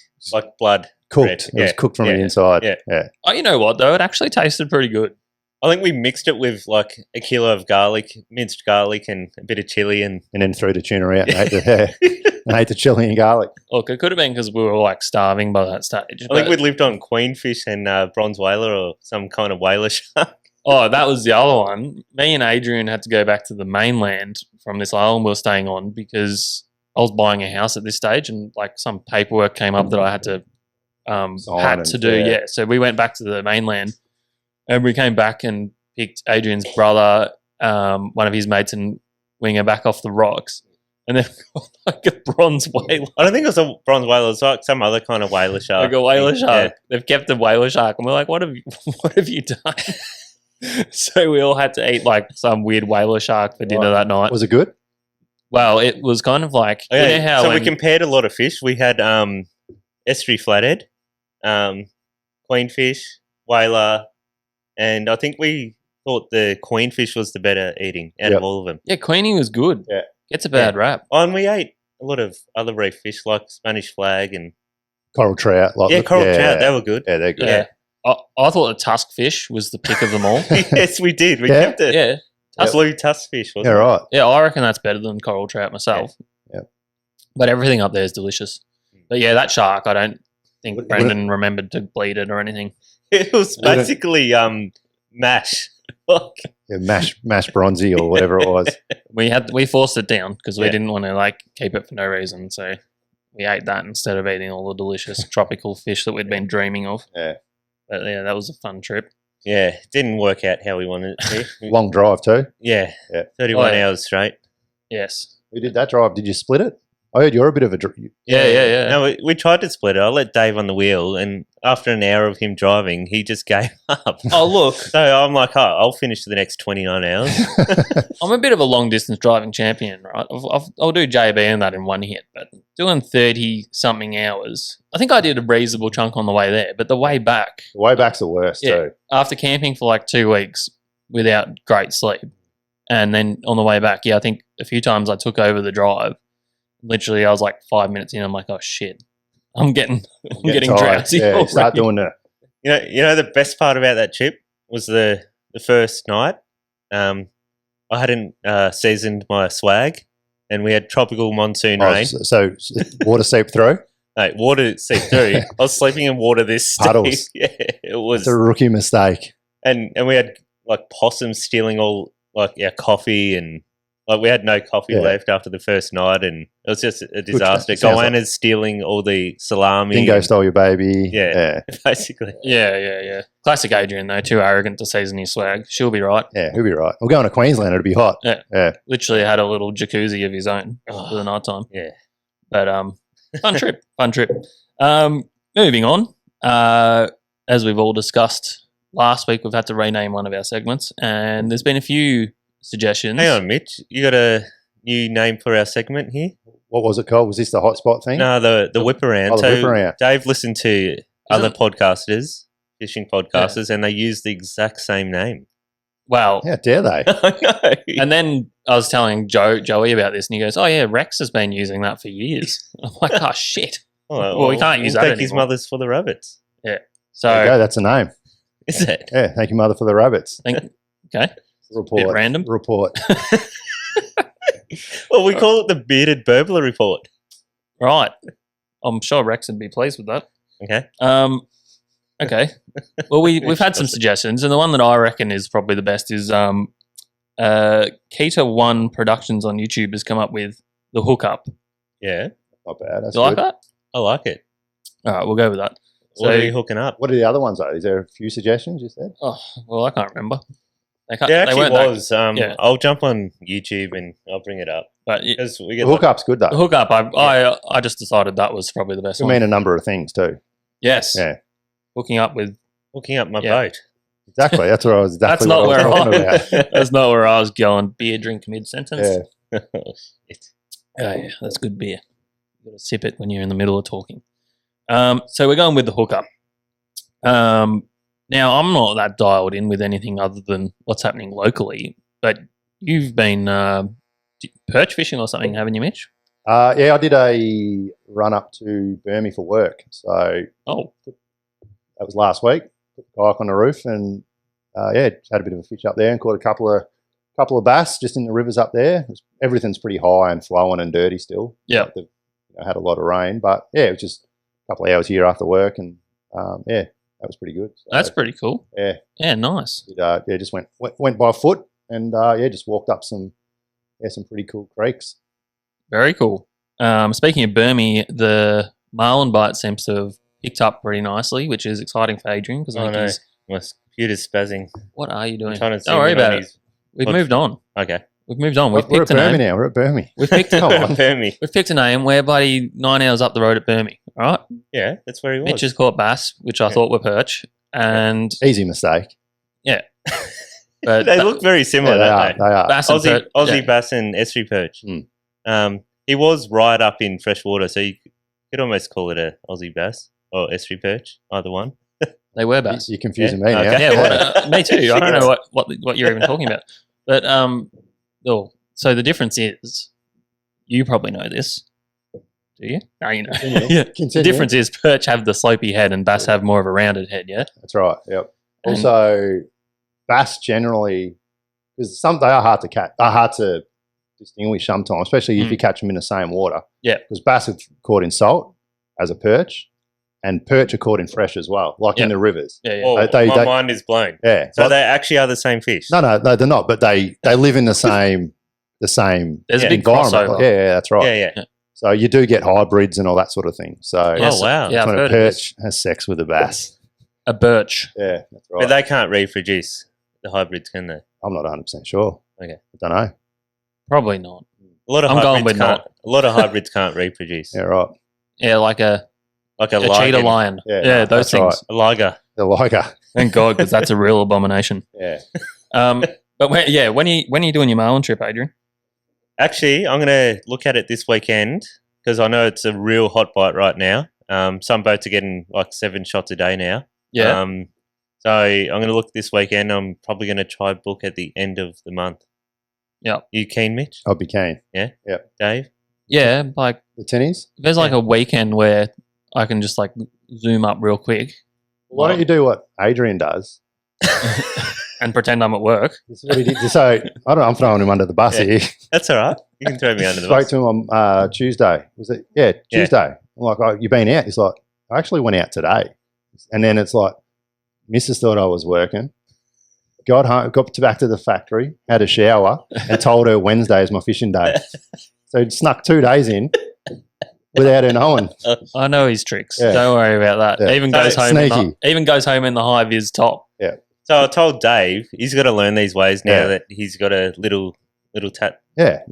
[SPEAKER 2] blood.
[SPEAKER 3] Cooked.
[SPEAKER 2] Red.
[SPEAKER 3] It was cooked from the inside. Yeah.
[SPEAKER 1] Oh, you know what though? It actually tasted pretty good.
[SPEAKER 2] I think we mixed it with like a kilo of garlic, minced garlic, and a bit of chili, and
[SPEAKER 3] then threw the tuna out and ate the chili and garlic.
[SPEAKER 1] Look, it could have been because we were like starving by that stage.
[SPEAKER 2] I think we'd lived on queenfish and bronze whaler or some kind of whaler shark.
[SPEAKER 1] Oh, that was the other one. Me and Adrian had to go back to the mainland from this island we were staying on because I was buying a house at this stage, and like some paperwork came up that I had to do. So we went back to the mainland. And we came back and picked Adrian's brother, one of his mates, and Winger back off the rocks. And then like a bronze whaler.
[SPEAKER 2] I don't think it was a bronze whaler. It was like some other kind of whaler shark.
[SPEAKER 1] Like a whaler shark. Yeah. They've kept a whaler shark. And we're like, what have you done? So we all had to eat like some weird whaler shark for dinner that night.
[SPEAKER 3] Was it good?
[SPEAKER 1] Well, it was kind of like...
[SPEAKER 2] Okay, you know how we compared a lot of fish. We had estuary flathead, queenfish, whaler... And I think we thought the queenfish was the better eating out of all of them.
[SPEAKER 1] Yeah, queenie was good.
[SPEAKER 3] Yeah.
[SPEAKER 1] Gets a bad rap.
[SPEAKER 2] Oh, and we ate a lot of other reef fish like Spanish flag and...
[SPEAKER 3] Coral trout.
[SPEAKER 2] Coral trout. They were good.
[SPEAKER 3] Yeah, they're good.
[SPEAKER 1] Yeah. I thought the tusk fish was the pick of them all.
[SPEAKER 2] Yes, we did. We kept it.
[SPEAKER 1] Yeah.
[SPEAKER 2] Blue tusk fish, wasn't
[SPEAKER 3] it? Yeah, right.
[SPEAKER 1] Yeah, I reckon that's better than coral trout myself.
[SPEAKER 3] Yeah.
[SPEAKER 1] But everything up there is delicious. But yeah, that shark, I don't think Brendan remembered to bleed it or anything.
[SPEAKER 2] It was basically mash.
[SPEAKER 3] Mash bronzy or whatever it was.
[SPEAKER 1] We forced it down because we didn't want to like keep it for no reason. So we ate that instead of eating all the delicious tropical fish that we'd been dreaming of.
[SPEAKER 3] Yeah.
[SPEAKER 1] But yeah, that was a fun trip.
[SPEAKER 2] Yeah, didn't work out how we wanted it to.
[SPEAKER 3] Long drive too.
[SPEAKER 2] Yeah. 31 hours straight.
[SPEAKER 1] Yes.
[SPEAKER 3] We did that drive. Did you split it? I heard you're a bit of a...
[SPEAKER 1] Yeah.
[SPEAKER 2] No, we tried to split it. I let Dave on the wheel, and after an hour of him driving, he just gave up.
[SPEAKER 1] Oh, look.
[SPEAKER 2] So I'm like, I'll finish the next 29 hours.
[SPEAKER 1] I'm a bit of a long-distance driving champion, right? I'll do JB and that in one hit, but doing 30-something hours, I think I did a reasonable chunk on the way there, but the way back...
[SPEAKER 3] The way back's the worst too.
[SPEAKER 1] After camping for like 2 weeks without great sleep, and then on the way back, I think a few times I took over the drive. Literally, I was like 5 minutes in. I'm like, oh shit, I'm getting drowsy.
[SPEAKER 3] Yeah, start doing that.
[SPEAKER 2] You know, the best part about that trip was the first night. I hadn't seasoned my swag, and we had tropical monsoon rain.
[SPEAKER 3] So water seeped through.
[SPEAKER 2] No, water seeped through. I was sleeping in water this
[SPEAKER 3] puddles.
[SPEAKER 2] Yeah, it was.
[SPEAKER 3] It's a rookie mistake.
[SPEAKER 2] And we had like possums stealing all like our coffee and. Like we had no coffee left after the first night, and it was just a disaster. Goanna's stealing all the salami.
[SPEAKER 3] Dingo stole your baby.
[SPEAKER 2] Yeah, basically.
[SPEAKER 1] Yeah. Classic Adrian though, too arrogant to season his swag. She'll be right.
[SPEAKER 3] Yeah, he'll be right. We're going to Queensland. It'll be hot. Yeah.
[SPEAKER 1] Literally had a little jacuzzi of his own for the night time.
[SPEAKER 2] Yeah.
[SPEAKER 1] But fun trip. Moving on. As we've all discussed last week, we've had to rename one of our segments, and there's been a few suggestions.
[SPEAKER 2] Hang on, Mitch. You got a new name for our segment here?
[SPEAKER 3] What was it called? Was this the hotspot thing?
[SPEAKER 2] No, the whip around.
[SPEAKER 3] The whip around.
[SPEAKER 2] Dave listened to other podcasters, fishing podcasters, and they use the exact same name.
[SPEAKER 1] Well,
[SPEAKER 3] How dare they?
[SPEAKER 2] I know.
[SPEAKER 1] and then I was telling Joey about this, and he goes, "Oh yeah, Rex has been using that for years." I'm like, "Oh shit!" Well, we can't use that
[SPEAKER 2] Thank his
[SPEAKER 1] anymore.
[SPEAKER 2] mothers for the rabbits.
[SPEAKER 1] So
[SPEAKER 3] There you go. That's a name.
[SPEAKER 2] Is it?
[SPEAKER 3] Yeah. Thank you, mother, for the rabbits.
[SPEAKER 1] okay,
[SPEAKER 3] Report.
[SPEAKER 1] bit random.
[SPEAKER 3] Report.
[SPEAKER 2] Well, we call it the bearded burglar report.
[SPEAKER 1] Right. I'm sure Rex would be pleased with that.
[SPEAKER 2] Okay.
[SPEAKER 1] Okay. Well, we've had some suggestions, and the one that I reckon is probably the best is Keita One Productions on YouTube has come up with the hookup.
[SPEAKER 2] Yeah,
[SPEAKER 3] Not bad. That's
[SPEAKER 1] Do you like
[SPEAKER 3] good.
[SPEAKER 1] that?
[SPEAKER 2] I like it.
[SPEAKER 1] All right, we'll go with that.
[SPEAKER 2] What
[SPEAKER 1] So-
[SPEAKER 2] are you hooking up?
[SPEAKER 3] What are the other ones, though? Is there a few suggestions you said?
[SPEAKER 1] Oh, well, I can't remember. They can't.
[SPEAKER 2] There
[SPEAKER 1] they
[SPEAKER 2] actually
[SPEAKER 1] weren't that-
[SPEAKER 2] was.
[SPEAKER 1] yeah.
[SPEAKER 2] I'll jump on YouTube and I'll bring it up
[SPEAKER 1] but
[SPEAKER 2] because we
[SPEAKER 3] The
[SPEAKER 2] get
[SPEAKER 3] hookup's good, though.
[SPEAKER 1] the hookup, I just decided that was probably the best
[SPEAKER 3] It can
[SPEAKER 1] one.
[SPEAKER 3] mean a number of things, too.
[SPEAKER 1] Yes.
[SPEAKER 3] Yeah.
[SPEAKER 1] Hooking up with.
[SPEAKER 2] hooking up my
[SPEAKER 1] Yeah.
[SPEAKER 2] boat.
[SPEAKER 3] Exactly. That's what I was.
[SPEAKER 1] That's
[SPEAKER 3] Exactly
[SPEAKER 1] not
[SPEAKER 3] what I
[SPEAKER 1] where
[SPEAKER 3] was talking about.
[SPEAKER 1] that's not where I was going. Beer drink mid sentence.
[SPEAKER 3] Yeah.
[SPEAKER 1] Oh, yeah, that's good beer. You got to sip it when you're in the middle of talking. So we're going with the hookup. Now I'm not that dialed in with anything other than what's happening locally, but you've been perch fishing or something, haven't you, Mitch?
[SPEAKER 3] Yeah, I did a run up to Burmy for work. So
[SPEAKER 1] Oh,
[SPEAKER 3] that was last week. Put the kayak on the roof and had a bit of a fish up there and caught a couple of bass just in the rivers up there. Everything's pretty high and flowing and dirty still.
[SPEAKER 1] yeah.
[SPEAKER 3] Had a lot of rain, but yeah, it was just a couple of hours here after work, and that was pretty good. So,
[SPEAKER 1] That's pretty cool.
[SPEAKER 3] Yeah.
[SPEAKER 1] Yeah, nice.
[SPEAKER 3] Just went by foot and just walked up some pretty cool creeks.
[SPEAKER 1] Very cool. Speaking of Burmy, the marlin bite seems to have picked up pretty nicely, which is exciting for Adrian because I
[SPEAKER 2] Oh
[SPEAKER 1] think
[SPEAKER 2] no,
[SPEAKER 1] he's.
[SPEAKER 2] my computer's spazzing.
[SPEAKER 1] What are you doing?
[SPEAKER 2] I'm trying to
[SPEAKER 1] Don't worry
[SPEAKER 2] zoom in on
[SPEAKER 1] about it.
[SPEAKER 2] his-
[SPEAKER 1] We've
[SPEAKER 2] What-
[SPEAKER 1] moved on.
[SPEAKER 2] Okay.
[SPEAKER 1] We've moved on. We've
[SPEAKER 3] We're at
[SPEAKER 1] picked a
[SPEAKER 3] Burmy
[SPEAKER 1] name.
[SPEAKER 3] now. We're at Burmy.
[SPEAKER 1] We've picked
[SPEAKER 3] Come on.
[SPEAKER 2] Burmy.
[SPEAKER 1] We've picked a name. We're bloody 9 hours up the road at Burmy. All right.
[SPEAKER 2] Yeah, that's where he was.
[SPEAKER 1] Mitch has caught bass, which I
[SPEAKER 2] Yeah.
[SPEAKER 1] thought were perch, and
[SPEAKER 3] Easy mistake.
[SPEAKER 1] but
[SPEAKER 2] They look very similar,
[SPEAKER 3] Yeah,
[SPEAKER 2] don't
[SPEAKER 3] they are.
[SPEAKER 1] bass and
[SPEAKER 2] Aussie,
[SPEAKER 1] perch.
[SPEAKER 2] Aussie
[SPEAKER 1] yeah,
[SPEAKER 2] bass and estuary perch.
[SPEAKER 3] Hmm.
[SPEAKER 2] He was right up in fresh water, so you could almost call it a Aussie bass or estuary perch, either one.
[SPEAKER 1] they were bass.
[SPEAKER 3] You're confusing
[SPEAKER 2] Yeah,
[SPEAKER 3] me now.
[SPEAKER 2] okay.
[SPEAKER 1] Yeah, well, me too. I don't know what you're even talking about. But so the difference is, you probably know this. Do you? No, you know.
[SPEAKER 3] Continue.
[SPEAKER 1] Yeah. The
[SPEAKER 3] Continue.
[SPEAKER 1] difference is perch have the slopey head and bass have more of a rounded head. Yeah.
[SPEAKER 3] That's right. Yep.
[SPEAKER 1] And-
[SPEAKER 3] Also, bass generally, because they are hard to catch, are hard to distinguish sometimes, especially if you catch them in the same water.
[SPEAKER 1] Yeah.
[SPEAKER 3] Because bass are caught in salt as a perch, and perch are caught in fresh as well, like in
[SPEAKER 1] Yeah.
[SPEAKER 3] the rivers.
[SPEAKER 1] Yeah. Yeah.
[SPEAKER 2] Oh,
[SPEAKER 3] They-
[SPEAKER 2] my
[SPEAKER 3] they-
[SPEAKER 2] mind is blown.
[SPEAKER 3] Yeah.
[SPEAKER 2] So
[SPEAKER 3] Like-
[SPEAKER 2] they actually are the same fish.
[SPEAKER 3] no, they're not. But they live in the same
[SPEAKER 1] There's a
[SPEAKER 2] Yeah.
[SPEAKER 1] big
[SPEAKER 3] environment.
[SPEAKER 1] crossover.
[SPEAKER 3] Yeah, that's right.
[SPEAKER 2] Yeah.
[SPEAKER 3] So you do get hybrids and all that sort of thing. So
[SPEAKER 1] Yes.
[SPEAKER 2] Oh, wow.
[SPEAKER 1] Yeah, I've
[SPEAKER 3] when a
[SPEAKER 1] heard of this.
[SPEAKER 3] perch has sex with a bass.
[SPEAKER 1] A birch.
[SPEAKER 3] Yeah, that's right.
[SPEAKER 2] But they can't reproduce the hybrids, can they?
[SPEAKER 3] I'm not 100% sure.
[SPEAKER 2] Okay.
[SPEAKER 3] I don't know.
[SPEAKER 1] Probably not.
[SPEAKER 2] A lot of
[SPEAKER 1] I'm going
[SPEAKER 2] hybrids
[SPEAKER 1] with
[SPEAKER 2] can't.
[SPEAKER 1] not.
[SPEAKER 2] A lot of hybrids can't reproduce.
[SPEAKER 3] Yeah, right.
[SPEAKER 1] Yeah, like a
[SPEAKER 2] Like a
[SPEAKER 1] cheetah
[SPEAKER 2] lion,
[SPEAKER 1] lion.
[SPEAKER 3] Yeah,
[SPEAKER 1] Yeah,
[SPEAKER 3] no,
[SPEAKER 1] those
[SPEAKER 3] that's right.
[SPEAKER 1] things.
[SPEAKER 2] a liger.
[SPEAKER 3] The liger.
[SPEAKER 1] Thank God, because that's a real abomination.
[SPEAKER 3] Yeah.
[SPEAKER 1] But when are you doing your marlin trip, Adrian?
[SPEAKER 2] Actually, I'm going to look at it this weekend because I know it's a real hot bite right now. Some boats are getting like 7 shots a day now.
[SPEAKER 1] Yeah.
[SPEAKER 2] So I'm going to look this weekend. I'm probably going to try book at the end of the month.
[SPEAKER 1] Yeah.
[SPEAKER 2] You keen, Mitch?
[SPEAKER 3] I'd be keen.
[SPEAKER 2] Dave?
[SPEAKER 1] Yeah, like
[SPEAKER 3] The tinnies?
[SPEAKER 1] there's like a weekend where I can just like zoom up real quick
[SPEAKER 3] Why don't you do what Adrian does?
[SPEAKER 1] and pretend I'm at work.
[SPEAKER 3] This is what he did. So, I don't know, I'm throwing him under the bus
[SPEAKER 2] Yeah.
[SPEAKER 3] here.
[SPEAKER 2] That's all right. You can throw me under the
[SPEAKER 3] Spoke
[SPEAKER 2] bus.
[SPEAKER 3] to him on Tuesday. Was it? Yeah, Tuesday. I'm like, oh, you been out? He's like, I actually went out today. And then it's like, Mrs. thought I was working. Got home, got back to the factory, had a shower, and told her Wednesday is my fishing day. So he snuck 2 days in without her knowing.
[SPEAKER 1] I know his tricks.
[SPEAKER 3] Yeah.
[SPEAKER 1] Don't worry about that.
[SPEAKER 3] Yeah.
[SPEAKER 1] Even
[SPEAKER 2] So
[SPEAKER 1] goes home.
[SPEAKER 3] sneaky.
[SPEAKER 1] Even goes home in the high vis top.
[SPEAKER 2] So I told Dave he's got to learn these ways now
[SPEAKER 3] Yeah.
[SPEAKER 2] that he's got a little tap.
[SPEAKER 3] Yeah,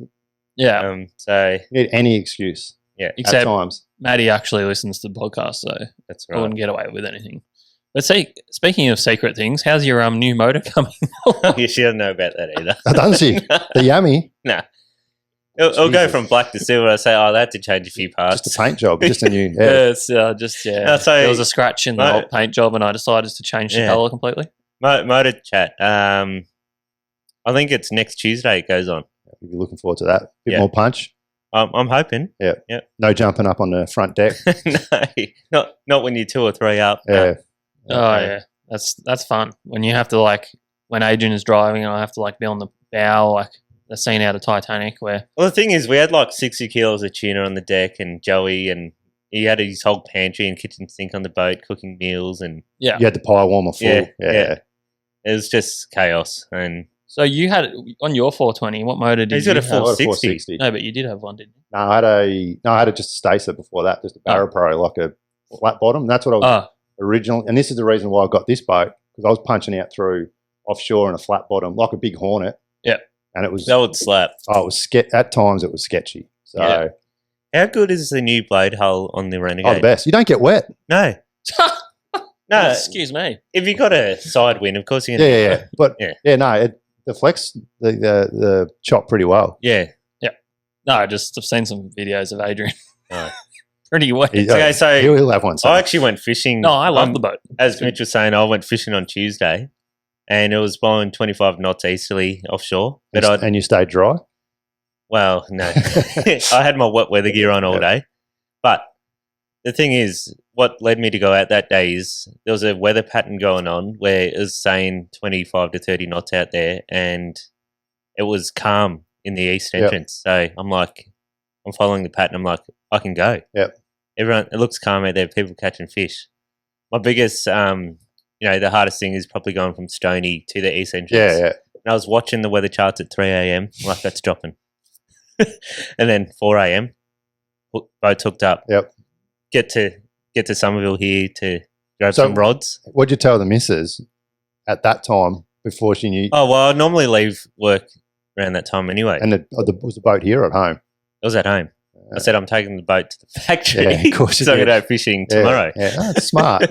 [SPEAKER 1] Yeah.
[SPEAKER 2] So
[SPEAKER 3] you need any excuse
[SPEAKER 2] yeah,
[SPEAKER 3] at
[SPEAKER 1] Except
[SPEAKER 3] times.
[SPEAKER 1] Maddie actually listens to the podcast, so
[SPEAKER 2] that's
[SPEAKER 1] I
[SPEAKER 2] right.
[SPEAKER 1] wouldn't get away with anything. But speaking of secret things, how's your new motor coming?
[SPEAKER 2] Yeah, she doesn't know about that either.
[SPEAKER 3] Oh, doesn't she? The yummy.
[SPEAKER 2] It'll go
[SPEAKER 3] Jesus.
[SPEAKER 2] from black to silver. I say, oh, they had to change a few parts.
[SPEAKER 3] Just a paint job. Just a new.
[SPEAKER 1] Yeah,
[SPEAKER 3] Yeah.
[SPEAKER 1] it's just
[SPEAKER 2] No, so-
[SPEAKER 1] there was a scratch in the
[SPEAKER 2] No.
[SPEAKER 1] old paint job, and I decided to change the
[SPEAKER 2] Yeah.
[SPEAKER 1] color completely.
[SPEAKER 2] Motor chat. I think it's next Tuesday it goes on.
[SPEAKER 3] If you're looking forward to that, bit
[SPEAKER 2] Yeah.
[SPEAKER 3] more punch.
[SPEAKER 2] I'm hoping.
[SPEAKER 3] No jumping up on the front deck.
[SPEAKER 2] No, not when you're 2 or 3 up.
[SPEAKER 3] Yeah.
[SPEAKER 1] Oh yeah, that's fun. When you have to when Adrian is driving and I have to be on the bow, like the scene out of Titanic where.
[SPEAKER 2] Well, the thing is, we had 60 kilos of tuna on the deck, and Joey, and he had his whole pantry and kitchen sink on the boat, cooking meals, and
[SPEAKER 1] Yeah.
[SPEAKER 3] You had the pie warmer full.
[SPEAKER 2] Yeah. It was just chaos. And
[SPEAKER 1] So you had on your 420. What motor did
[SPEAKER 2] he's
[SPEAKER 1] you
[SPEAKER 2] got a
[SPEAKER 1] have?
[SPEAKER 2] 460.
[SPEAKER 1] No, but you did have one, didn't you?
[SPEAKER 3] No, I had a just a Stacer before that, just a Barrow Pro, like a flat bottom. That's what I was original. And this is the reason why I got this boat, because I was punching out through offshore in a flat bottom, like a big Hornet.
[SPEAKER 1] Yeah.
[SPEAKER 3] And it was
[SPEAKER 2] That would slap.
[SPEAKER 3] Oh, it was at times it was sketchy. So
[SPEAKER 1] Yeah.
[SPEAKER 2] How good is the new blade hull on the Renegade?
[SPEAKER 3] the best. You don't get wet.
[SPEAKER 2] No. No.
[SPEAKER 1] Excuse me.
[SPEAKER 2] If you got a side wind, of course you're
[SPEAKER 3] Yeah,
[SPEAKER 2] going to.
[SPEAKER 3] yeah, yeah. But
[SPEAKER 2] Yeah.
[SPEAKER 3] no, it deflects the chop pretty well.
[SPEAKER 2] Yeah.
[SPEAKER 1] No, I've seen some videos of Adrian.
[SPEAKER 2] Oh.
[SPEAKER 1] Pretty wet.
[SPEAKER 2] Okay, so
[SPEAKER 3] he'll have one.
[SPEAKER 2] I actually went fishing.
[SPEAKER 1] No, I love the boat.
[SPEAKER 2] As Mitch was saying, I went fishing on Tuesday, and it was blowing 25 knots easterly offshore. But
[SPEAKER 3] and you stayed dry.
[SPEAKER 2] Well, no. I had my wet weather gear on all day. But the thing is, what led me to go out that day is there was a weather pattern going on where it was saying 25 to 30 knots out there, and it was calm in the east entrance. So I'm following the pattern. I'm like, I can go.
[SPEAKER 3] Yep.
[SPEAKER 2] Everyone, it looks calm out there. People catching fish. My biggest, the hardest thing is probably going from Stony to the east entrance.
[SPEAKER 3] Yeah, yeah.
[SPEAKER 2] And I was watching the weather charts at 3 a.m. Like, that's dropping. And then 4 a.m. boat's hooked up.
[SPEAKER 3] Yep.
[SPEAKER 2] Get to Somerville here to grab
[SPEAKER 3] So-
[SPEAKER 2] some rods.
[SPEAKER 3] What'd you tell the missus at that time before she knew?
[SPEAKER 2] Oh well, I normally leave work around that time anyway.
[SPEAKER 3] And was the boat here at home?
[SPEAKER 2] It was at home. I said I'm taking the boat to the factory,
[SPEAKER 3] Yeah, of course you
[SPEAKER 2] so I
[SPEAKER 3] did.
[SPEAKER 2] go fishing
[SPEAKER 3] Yeah,
[SPEAKER 2] tomorrow.
[SPEAKER 3] Yeah, oh, that's smart.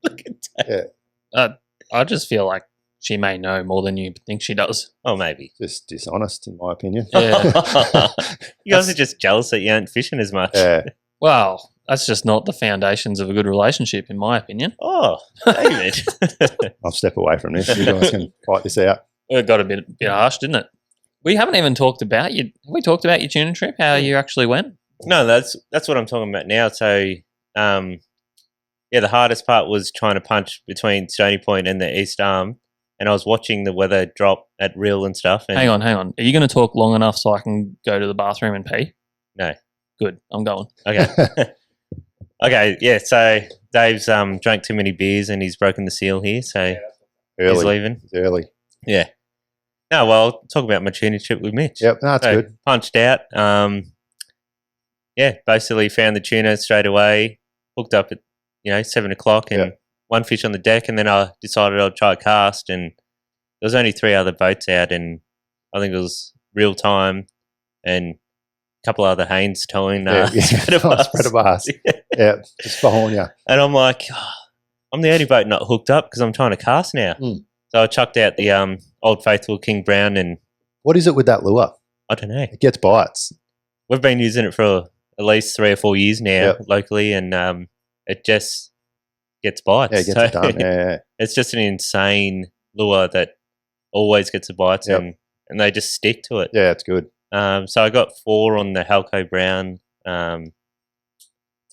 [SPEAKER 2] Look at that.
[SPEAKER 1] I just feel like she may know more than you think she does.
[SPEAKER 2] Oh, maybe.
[SPEAKER 3] Just dishonest, in my opinion.
[SPEAKER 1] Yeah.
[SPEAKER 2] You guys are just jealous that you aren't fishing as much.
[SPEAKER 3] Yeah.
[SPEAKER 1] Well, that's just not the foundations of a good relationship, in my opinion.
[SPEAKER 2] Oh, David.
[SPEAKER 3] I'll step away from this. You guys can fight this out.
[SPEAKER 1] It got a bit harsh, didn't it? We haven't even talked about you. Have we talked about your tuna trip? How you actually went?
[SPEAKER 2] No, that's what I'm talking about now. So, the hardest part was trying to punch between Stony Point and the East Arm, and I was watching the weather drop at Reel and stuff. And
[SPEAKER 1] Hang on. Are you going to talk long enough so I can go to the bathroom and pee?
[SPEAKER 2] No.
[SPEAKER 1] Good. I'm going.
[SPEAKER 2] Okay. Okay. Yeah. So Dave's drank too many beers and he's broken the seal here, so he's
[SPEAKER 3] Early.
[SPEAKER 2] leaving.
[SPEAKER 3] It's early.
[SPEAKER 2] Yeah. No, well, talk about my tuna trip with Mitch.
[SPEAKER 3] Yep, no, that's
[SPEAKER 2] So,
[SPEAKER 3] good.
[SPEAKER 2] Punched out. Basically found the tuna straight away. Hooked up at 7 o'clock and one fish on the deck, and then I decided I'd try a cast. And there was only 3 other boats out, and I think it was Real Time and a couple other Haynes towing spreader bars.
[SPEAKER 3] Spreader bars. Yeah, just behind you.
[SPEAKER 2] And I'm like, I'm the only boat not hooked up because I'm trying to cast now.
[SPEAKER 3] Mm.
[SPEAKER 2] So I chucked out the Old Faithful King Brown, and
[SPEAKER 3] What is it with that lure?
[SPEAKER 2] I don't know.
[SPEAKER 3] It gets bites.
[SPEAKER 2] We've been using it for at least 3 or 4 years now
[SPEAKER 3] Yep.
[SPEAKER 2] locally, and it just gets bites.
[SPEAKER 3] Yeah, it gets
[SPEAKER 2] So
[SPEAKER 3] it done. Yeah.
[SPEAKER 2] it's just an insane lure that always gets the bites,
[SPEAKER 3] Yep.
[SPEAKER 2] and they just stick to it.
[SPEAKER 3] Yeah, it's good.
[SPEAKER 2] So I got 4 on the Halco Brown,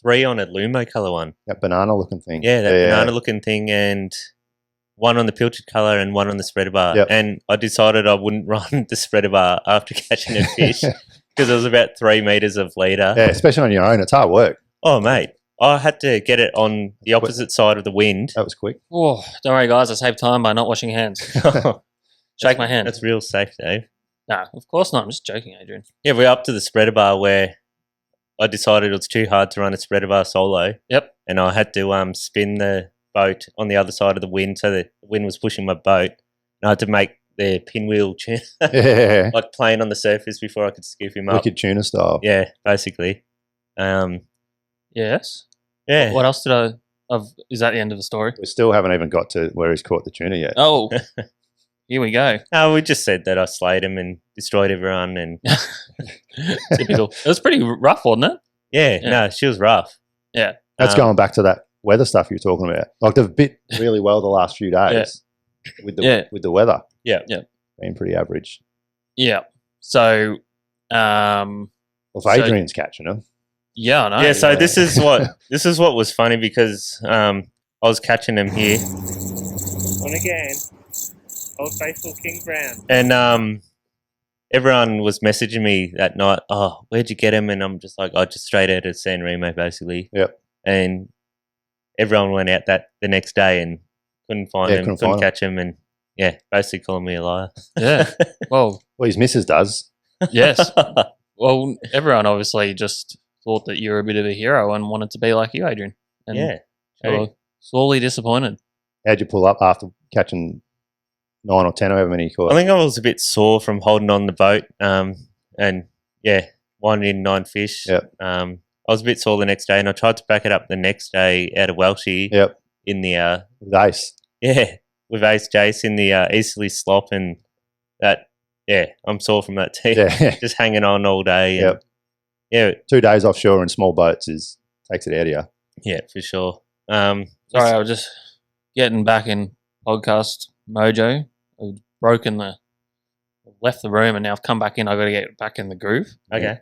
[SPEAKER 2] 3 on a Lumo colour one.
[SPEAKER 3] That banana looking thing.
[SPEAKER 2] Yeah, that banana looking thing, and 1 on the pilchard colour and 1 on the spreader bar.
[SPEAKER 3] Yep.
[SPEAKER 2] And I decided I wouldn't run the spreader bar after catching a fish because it was about 3 metres of leader.
[SPEAKER 3] Yeah, especially on your own. It's hard work.
[SPEAKER 2] Oh, mate. I had to get it on the opposite side of the wind.
[SPEAKER 3] That was quick.
[SPEAKER 1] Oh, don't worry, guys. I saved time by not washing hands. Shake my hand.
[SPEAKER 2] That's real safe, Dave.
[SPEAKER 1] No, of course not. I'm just joking, Adrian.
[SPEAKER 2] Yeah, we're up to the spreader bar where I decided it was too hard to run a spreader bar solo.
[SPEAKER 1] Yep.
[SPEAKER 2] And I had to spin the boat on the other side of the wind, so the wind was pushing my boat. And I had to make the pinwheel
[SPEAKER 3] Yeah.
[SPEAKER 2] like playing on the surface before I could scoop him up.
[SPEAKER 3] Wicked tuna style.
[SPEAKER 2] Yeah, basically.
[SPEAKER 1] Yes.
[SPEAKER 2] Yeah.
[SPEAKER 1] What else did is that the end of the story?
[SPEAKER 3] We still haven't even got to where he's caught the tuna yet.
[SPEAKER 1] Oh, here we go.
[SPEAKER 2] No, we just said that I slayed him and destroyed everyone. And
[SPEAKER 1] Typical. It was pretty rough, wasn't it?
[SPEAKER 2] yeah,
[SPEAKER 1] Yeah.
[SPEAKER 2] no, she was rough.
[SPEAKER 1] Yeah.
[SPEAKER 3] That's
[SPEAKER 2] Um,
[SPEAKER 3] going back to that weather stuff you were talking about. Like they've bit really well the last few days with the
[SPEAKER 1] Yeah.
[SPEAKER 3] with the weather.
[SPEAKER 2] Yeah.
[SPEAKER 1] Yeah.
[SPEAKER 3] been pretty average.
[SPEAKER 1] Yeah. So,
[SPEAKER 3] Well, if
[SPEAKER 1] So-
[SPEAKER 3] Adrian's catching them,
[SPEAKER 1] yeah, I know.
[SPEAKER 2] Yeah, so this is what was funny because I was catching them here. On again, old faithful King Brown. And everyone was messaging me that night. Oh, where'd you get him? And I'm just like, just straight out of San Remo, basically.
[SPEAKER 3] Yep.
[SPEAKER 2] And everyone went out the next day and couldn't find him, couldn't catch him, and yeah, basically calling me a liar.
[SPEAKER 1] Yeah. Well,
[SPEAKER 3] his missus does.
[SPEAKER 1] yes. Well, everyone obviously just thought that you were a bit of a hero and wanted to be like you, Adrian. And
[SPEAKER 2] Yeah.
[SPEAKER 1] they were sorely disappointed.
[SPEAKER 3] How'd you pull up after catching 9 or 10, however many you caught?
[SPEAKER 2] I think I was a bit sore from holding on the boat, and yeah, winding in 9 fish.
[SPEAKER 3] Yep.
[SPEAKER 2] I was a bit sore the next day, and I tried to back it up the next day out of Welshie.
[SPEAKER 3] Yep.
[SPEAKER 2] In the
[SPEAKER 3] With Ace.
[SPEAKER 2] yeah, with Ace Jace in the Easterly slop, and that I'm sore from that too.
[SPEAKER 3] Yeah.
[SPEAKER 2] Just hanging on all day. And,
[SPEAKER 3] Yep.
[SPEAKER 2] Yeah.
[SPEAKER 3] 2 days offshore in small boats takes it out of you.
[SPEAKER 2] Yeah, for sure.
[SPEAKER 1] Sorry, I was just getting back in podcast mojo. I've left the room and now I've come back in. I've got to get back in the groove.
[SPEAKER 2] Okay.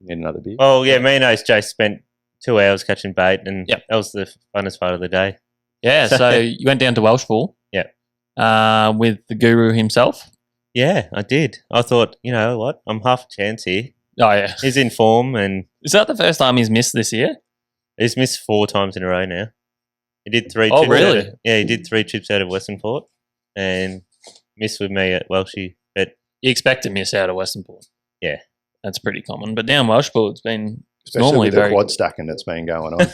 [SPEAKER 3] Need another beer?
[SPEAKER 2] Well, yeah, me and Ace Jace spent 2 hours catching bait, and
[SPEAKER 1] Yep.
[SPEAKER 2] that was the funnest part of the day.
[SPEAKER 1] Yeah, so you went down to Welshpool.
[SPEAKER 2] Yeah.
[SPEAKER 1] With the guru himself.
[SPEAKER 2] Yeah, I did. I thought, you know what? I'm half a chance here.
[SPEAKER 1] Oh, yeah.
[SPEAKER 2] He's in form, and
[SPEAKER 1] Is that the first time he's missed this year?
[SPEAKER 2] he's missed 4 times in a row now. He did 3
[SPEAKER 1] Oh,
[SPEAKER 2] trips.
[SPEAKER 1] really?
[SPEAKER 2] He did 3 trips out of Western Port and missed with me at Welshie. But
[SPEAKER 1] You expect to miss out of Western Port.
[SPEAKER 2] Yeah.
[SPEAKER 1] That's pretty common. But down Welshpool, it's been
[SPEAKER 3] Especially
[SPEAKER 1] normally
[SPEAKER 3] with the
[SPEAKER 1] very
[SPEAKER 3] quad stacking that's been going on.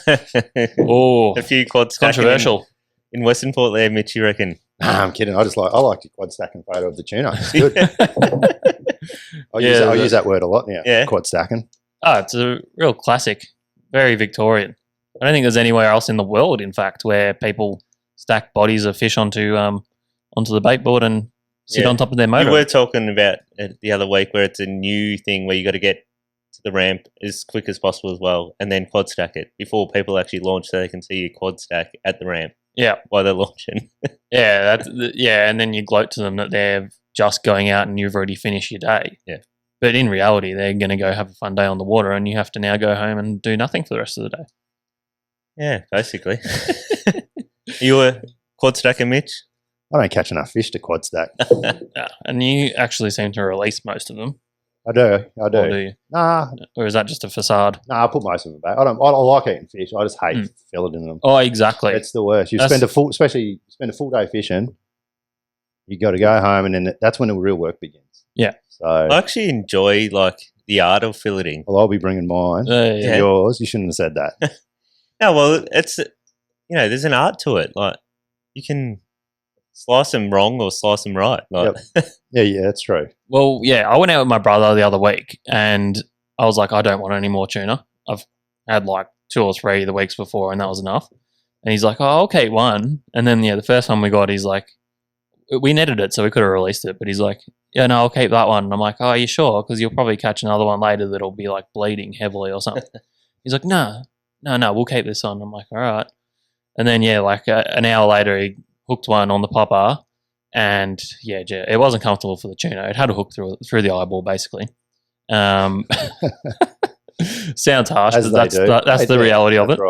[SPEAKER 1] Oh,
[SPEAKER 2] a few quad stacking
[SPEAKER 1] controversial.
[SPEAKER 2] in Western Port there, Mitch, you reckon?
[SPEAKER 3] Nah, I'm kidding. I like your quad stacking photo of the tuna. It's good. I
[SPEAKER 1] Yeah,
[SPEAKER 3] use that word a lot now.
[SPEAKER 2] Yeah.
[SPEAKER 3] Quad stacking.
[SPEAKER 1] Oh, it's a real classic. Very Victorian. I don't think there's anywhere else in the world, in fact, where people stack bodies of fish onto the bait board and sit
[SPEAKER 2] Yeah.
[SPEAKER 1] on top of their
[SPEAKER 2] You
[SPEAKER 1] motor.
[SPEAKER 2] were talking about it the other week where it's a new thing where you got to get to the ramp as quick as possible as well, and then quad stack it before people actually launch, so they can see your quad stack at the ramp
[SPEAKER 1] Yeah,
[SPEAKER 2] while they're launching.
[SPEAKER 1] yeah, and then you gloat to them that they're just going out and you've already finished your day.
[SPEAKER 2] Yeah.
[SPEAKER 1] But in reality, they're going to go have a fun day on the water, and you have to now go home and do nothing for the rest of the day.
[SPEAKER 2] Yeah, basically. You were quad stacking, Mitch?
[SPEAKER 3] I don't catch enough fish to quad stack.
[SPEAKER 1] Yeah, and you actually seem to release most of them.
[SPEAKER 3] I do.
[SPEAKER 1] Or do you?
[SPEAKER 3] Nah,
[SPEAKER 1] Or is that just a facade?
[SPEAKER 3] I put most of them back. I like eating fish. I just hate
[SPEAKER 1] Mm.
[SPEAKER 3] filleting them.
[SPEAKER 1] Oh, exactly.
[SPEAKER 3] It's the worst. You
[SPEAKER 1] That's-
[SPEAKER 3] spend a full day fishing. You got to go home, and then that's when the real work begins.
[SPEAKER 1] Yeah.
[SPEAKER 3] So,
[SPEAKER 2] I actually enjoy like the art of filleting.
[SPEAKER 3] well, I'll be bringing mine.
[SPEAKER 1] Yeah.
[SPEAKER 2] Yeah.
[SPEAKER 3] Yours. You shouldn't have said that.
[SPEAKER 2] No, well, it's there's an art to it. Like you can slice them wrong or slice them right. Like,
[SPEAKER 3] Yeah, that's true.
[SPEAKER 1] Well, yeah, I went out with my brother the other week and I was like, I don't want any more tuna. I've had like 2 or 3 the weeks before and that was enough. And he's like, oh, I'll keep one. And then, the first one we got, he's like, we netted it, so we could have released it. But he's like, yeah, no, I'll keep that one. And I'm like, oh, are you sure? Because you'll probably catch another one later that'll be like bleeding heavily or something. He's like, no, we'll keep this on. I'm like, all right. And then, like an hour later, he hooked one on the popper. And yeah, it wasn't comfortable for the tuna. It had a hook through the eyeball, basically. Sounds harsh,
[SPEAKER 3] As
[SPEAKER 1] but
[SPEAKER 3] they do.
[SPEAKER 1] that's the reality of it.
[SPEAKER 3] That's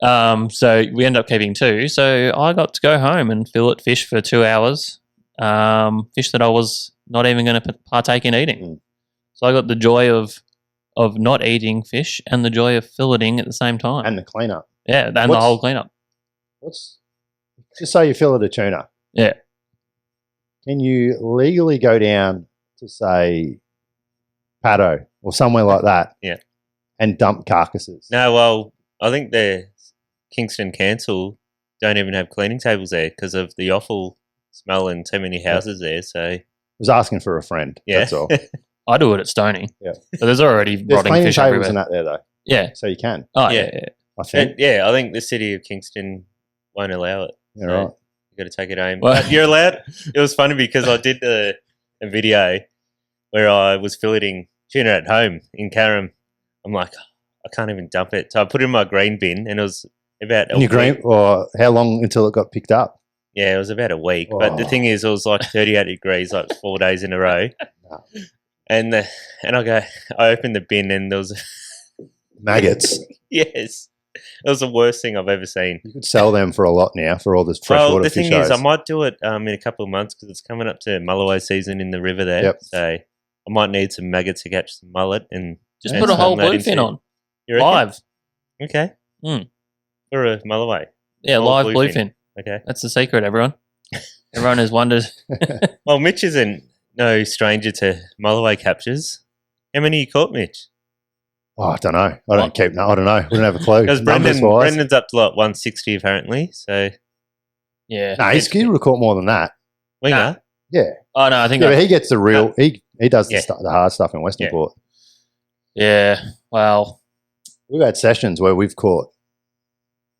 [SPEAKER 3] right.
[SPEAKER 1] So we ended up keeping 2. So I got to go home and fillet fish for 2 hours. Fish that I was not even going to partake in eating.
[SPEAKER 3] Mm.
[SPEAKER 1] So I got the joy of not eating fish and the joy of filleting at the same time.
[SPEAKER 3] And the cleanup.
[SPEAKER 1] And the
[SPEAKER 3] What's-
[SPEAKER 1] whole cleanup.
[SPEAKER 3] Just say you fillet a tuna.
[SPEAKER 1] Yeah.
[SPEAKER 3] Can you legally go down to, say, Paddo or somewhere like that?
[SPEAKER 2] Yeah.
[SPEAKER 3] And dump carcasses?
[SPEAKER 2] no, well, I think the Kingston Council don't even have cleaning tables there because of the awful smell and so many houses there. So
[SPEAKER 3] I was asking for a friend.
[SPEAKER 2] yeah,
[SPEAKER 3] That's all.
[SPEAKER 1] I do it at Stony.
[SPEAKER 3] Yeah.
[SPEAKER 1] But there's already
[SPEAKER 3] There's
[SPEAKER 1] rotting
[SPEAKER 3] cleaning
[SPEAKER 1] fish
[SPEAKER 3] tables
[SPEAKER 1] everywhere.
[SPEAKER 3] and that there, though.
[SPEAKER 1] Yeah.
[SPEAKER 3] So you can,
[SPEAKER 1] Oh,
[SPEAKER 2] Yeah.
[SPEAKER 1] yeah.
[SPEAKER 3] I think.
[SPEAKER 2] I think the city of Kingston won't allow it.
[SPEAKER 3] Yeah,
[SPEAKER 2] So
[SPEAKER 3] right.
[SPEAKER 2] you got to take it home.
[SPEAKER 1] Well-
[SPEAKER 2] But you're allowed. It was funny because I did a video where I was filleting tuna at home in Carrum. I'm like, I can't even dump it. So I put it in my green bin, and it was about
[SPEAKER 3] And you green, or how long until it got picked up?
[SPEAKER 2] Yeah, it was about a week. But the
[SPEAKER 3] Oh.
[SPEAKER 2] thing is, it was like 38 degrees, like 4 days in a row.
[SPEAKER 3] No.
[SPEAKER 2] And I opened the bin and there was
[SPEAKER 3] Maggots.
[SPEAKER 2] yes, it was the worst thing I've ever seen.
[SPEAKER 3] You could sell them for a lot now for all this
[SPEAKER 2] Well,
[SPEAKER 3] freshwater
[SPEAKER 2] the
[SPEAKER 3] fish.
[SPEAKER 2] thing is, I might do it in a couple of months because it's coming up to mulloway season in the river there.
[SPEAKER 3] Yep.
[SPEAKER 2] So I might need some maggots to catch some mullet and
[SPEAKER 1] Just
[SPEAKER 2] and
[SPEAKER 1] put a
[SPEAKER 2] turn
[SPEAKER 1] whole
[SPEAKER 2] that
[SPEAKER 1] bluefin
[SPEAKER 2] into-
[SPEAKER 1] on.
[SPEAKER 2] You reckon?
[SPEAKER 1] Live.
[SPEAKER 2] Okay.
[SPEAKER 1] Mm.
[SPEAKER 2] For a mulloway.
[SPEAKER 1] Yeah,
[SPEAKER 2] Whole
[SPEAKER 1] live
[SPEAKER 2] bluefin.
[SPEAKER 1] bluefin.
[SPEAKER 2] Okay.
[SPEAKER 1] That's the secret, everyone. Everyone has wondered.
[SPEAKER 2] Well, Mitch isn't no stranger to mulloway captures. How many you caught, Mitch?
[SPEAKER 3] Oh, I don't know. I
[SPEAKER 1] What?
[SPEAKER 3] don't keep. No, I don't know. We don't have a clue.
[SPEAKER 2] Because
[SPEAKER 3] Numbers wise.
[SPEAKER 2] Brendan's up to like 160 apparently. So
[SPEAKER 1] Yeah.
[SPEAKER 3] No, he would have caught more than that.
[SPEAKER 2] winger.
[SPEAKER 3] Yeah.
[SPEAKER 1] Oh, no, I think
[SPEAKER 3] Yeah, but he gets the real. He does
[SPEAKER 2] Yeah.
[SPEAKER 3] the hard stuff in Western
[SPEAKER 2] Yeah.
[SPEAKER 3] Port.
[SPEAKER 1] Yeah. Well,
[SPEAKER 3] We've had sessions where we've caught.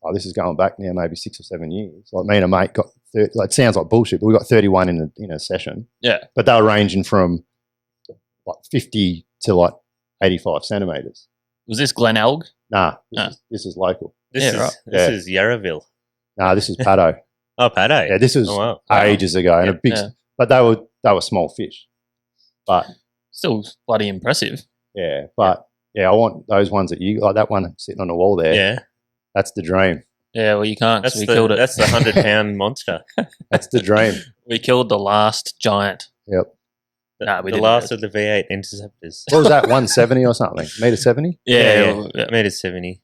[SPEAKER 3] Oh, this is going back now, maybe 6 or 7 years. Like me and a mate got. 30, like, it sounds like bullshit, but we got 31 in a session.
[SPEAKER 1] yeah.
[SPEAKER 3] But they were ranging from like 50 to like 85 centimeters.
[SPEAKER 1] Was this Glen Elg?
[SPEAKER 3] Nah,
[SPEAKER 1] Ah.
[SPEAKER 3] this is local.
[SPEAKER 2] This
[SPEAKER 1] Yeah,
[SPEAKER 2] is
[SPEAKER 1] right.
[SPEAKER 2] this
[SPEAKER 3] Yeah.
[SPEAKER 2] is Yarraville.
[SPEAKER 3] Nah, this is Paddo.
[SPEAKER 2] Oh, Paddo.
[SPEAKER 3] Yeah, this was
[SPEAKER 2] Oh, wow.
[SPEAKER 3] ages ago, and
[SPEAKER 2] Yeah.
[SPEAKER 3] a big.
[SPEAKER 1] Yeah.
[SPEAKER 3] But they were small fish. But
[SPEAKER 1] Still bloody impressive.
[SPEAKER 3] yeah, I want those ones that you like. That one sitting on the wall there.
[SPEAKER 2] Yeah.
[SPEAKER 3] That's the dream.
[SPEAKER 1] Yeah, well, you can't. 'cause
[SPEAKER 2] That's
[SPEAKER 1] we killed it.
[SPEAKER 2] That's the 100-pound monster.
[SPEAKER 3] That's the dream.
[SPEAKER 1] We killed the last giant.
[SPEAKER 3] Yep.
[SPEAKER 1] Nah, we
[SPEAKER 2] the
[SPEAKER 1] didn't.
[SPEAKER 2] last of the V8 interceptors.
[SPEAKER 3] What was that? 170 or something? Meter 70?
[SPEAKER 1] Yeah.
[SPEAKER 2] yeah. Meter 70.